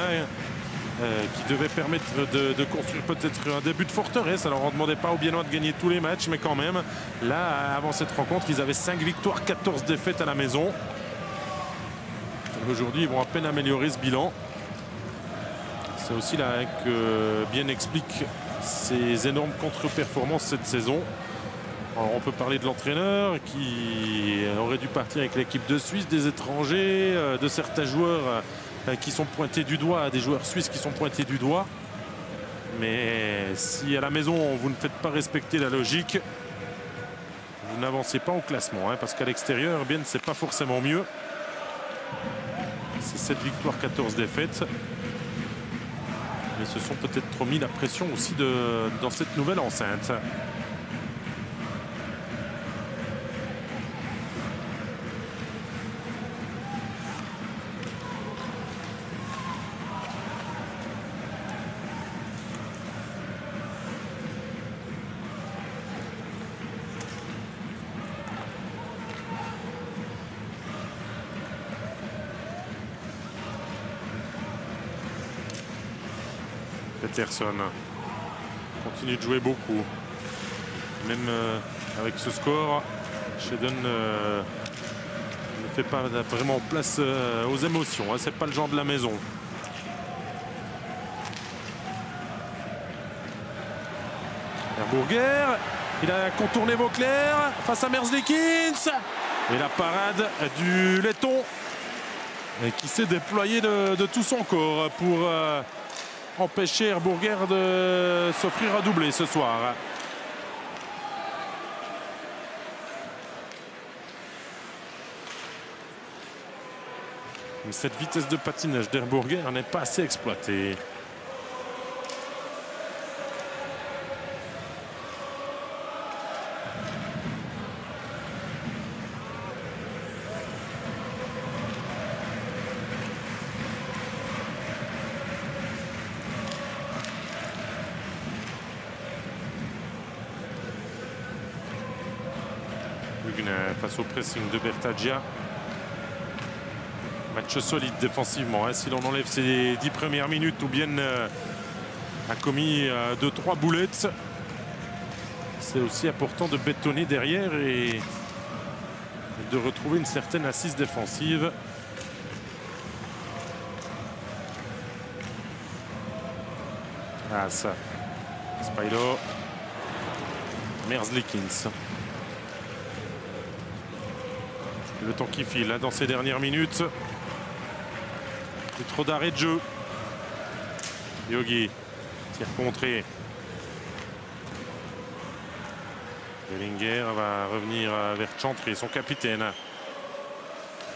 qui devait permettre de construire peut-être un début de forteresse. Alors on ne demandait pas aux Biennois de gagner tous les matchs, mais quand même là avant cette rencontre ils avaient 5 victoires, 14 défaites à la maison. Aujourd'hui, ils vont à peine améliorer ce bilan. C'est aussi là que Bienne explique ces énormes contre-performances cette saison. Alors, on peut parler de l'entraîneur qui aurait dû partir avec l'équipe de Suisse, des étrangers, de certains joueurs qui sont pointés du doigt, des joueurs suisses qui sont pointés du doigt. Mais si à la maison, vous ne faites pas respecter la logique, vous n'avancez pas au classement. Parce qu'à l'extérieur, Bienne, c'est pas forcément mieux. C'est 7 victoires, 14 défaites. Mais se sont peut-être trop mis la pression aussi dans cette nouvelle enceinte. Peterson continue de jouer beaucoup. Même avec ce score, Shedden ne fait pas vraiment place aux émotions. C'est pas le genre de la maison. Herbourguer, il a contourné Vauclair face à Merzlikins. Et la parade du Letton qui s'est déployé de tout son corps pour empêcher Herbourguer de s'offrir un doublé ce soir. Mais cette vitesse de patinage d'Herbourguer n'est pas assez exploitée. Lugna face au pressing de Bertaggia. Match solide défensivement. Hein. Si l'on enlève ses 10 premières minutes où Bienne a commis 2-3 boulettes, c'est aussi important de bétonner derrière et de retrouver une certaine assise défensive. Ah ça, Spilo, Merzlikins. Le temps qui file hein, dans ces dernières minutes. Plus trop d'arrêt de jeu. Yogi, tir contré. Bellinger va revenir vers Chantré, son capitaine.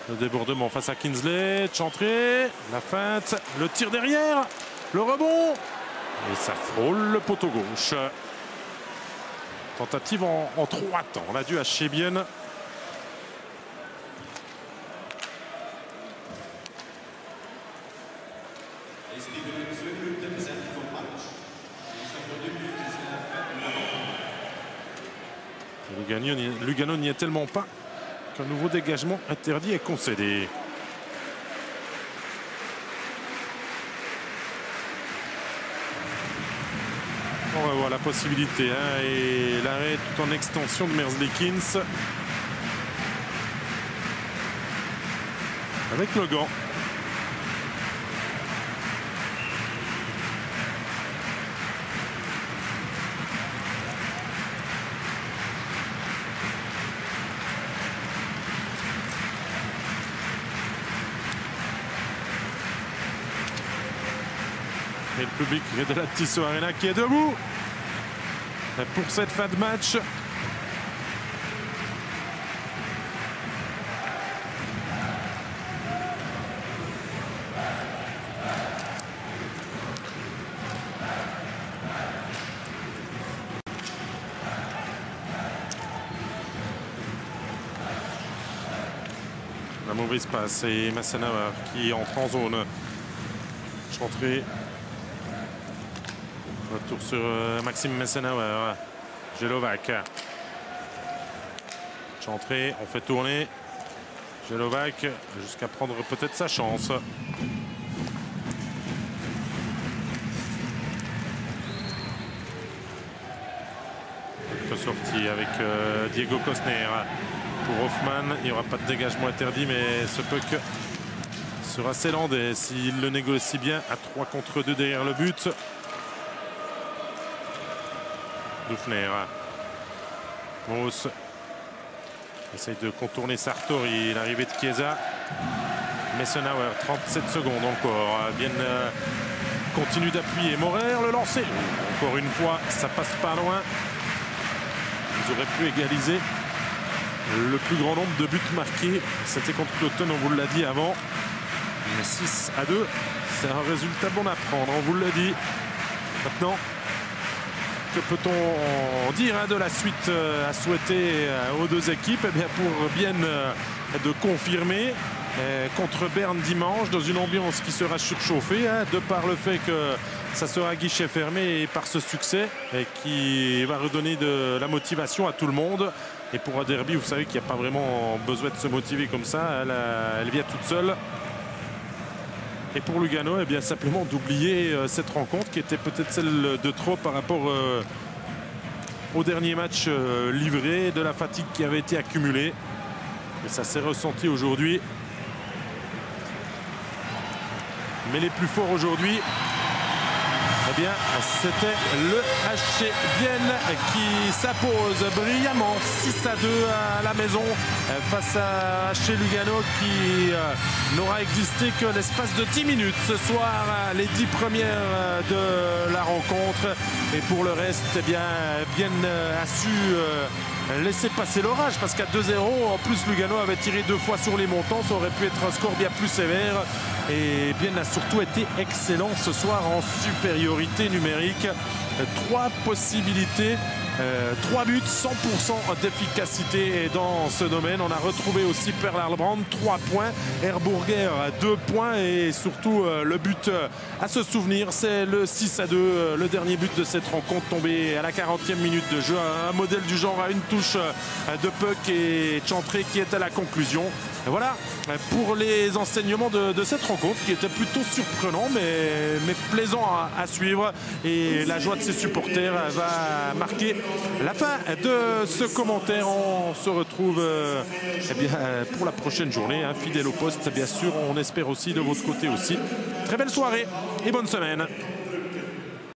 Le débordement face à Kinsley. Chantré, la feinte, le tir derrière, le rebond. Et ça frôle le poteau gauche. Tentative en 3 temps. On a dû hacher bien. Lugano n'y est tellement pas qu'un nouveau dégagement interdit est concédé. On va voir la possibilité hein, et l'arrêt tout en extension de Merzlikins avec le gant. Et le public de la Tissot Arena qui est debout pour cette fin de match. La mauvaise passe et Massenauer qui entre en zone. Chantré. Retour sur Maxime Massenauer. Jelovac. Chantré, on fait tourner. Jelovac jusqu'à prendre peut-être sa chance. Sortie avec Diego Cosner. Pour Hoffmann, il n'y aura pas de dégagement interdit, mais ce puck sera zélandais s'il le négocie bien à 3 contre 2 derrière le but. Dufner. Moos essaye de contourner Sartori. L'arrivée de Chiesa. Messenauer, 37 secondes encore. Bien continue d'appuyer. Morer, le lancer. Encore une fois, ça passe pas loin. Ils auraient pu égaliser. Le plus grand nombre de buts marqués, c'était contre Cloton, on vous l'a dit avant. 6-2, c'est un résultat bon à prendre, on vous l'a dit. Maintenant, que peut-on dire hein, de la suite à souhaiter aux deux équipes? Eh bien, pour bien de confirmer contre Berne dimanche, dans une ambiance qui sera surchauffée, hein, de par le fait que ça sera guichet fermé et par ce succès qui va redonner de la motivation à tout le monde. Et pour un derby, vous savez qu'il n'y a pas vraiment besoin de se motiver comme ça. Elle vient toute seule. Et pour Lugano, eh bien simplement d'oublier cette rencontre qui était peut-être celle de trop par rapport au dernier match livré, de la fatigue qui avait été accumulée. Et ça s'est ressenti aujourd'hui. Mais les plus forts aujourd'hui, eh bien, c'était le HC Bienne qui s'impose brillamment 6-2 à la maison face à HC Lugano qui n'aura existé que l'espace de 10 minutes ce soir, les 10 premières de la rencontre. Et pour le reste, eh bien, Bienne a su laisser passer l'orage parce qu'à 2-0, en plus Lugano avait tiré 2 fois sur les montants, ça aurait pu être un score bien plus sévère. Et Bienne a surtout été excellent ce soir en supériorité numérique. 3 possibilités 3 buts, 100% d'efficacité dans ce domaine. On a retrouvé aussi Perl Arlbrand, 3 points, Herburger 2 points et surtout le but à se souvenir, c'est le 6-2, le dernier but de cette rencontre tombé à la 40e minute de jeu. Un modèle du genre à une touche de puck et Chantré qui est à la conclusion. Et voilà pour les enseignements de cette rencontre qui était plutôt surprenant mais plaisant à suivre, et la joie de ses supporters va marquer la fin de ce commentaire. On se retrouve eh bien, pour la prochaine journée, hein, fidèle au poste bien sûr. On espère aussi de votre côté aussi. Très belle soirée et bonne semaine.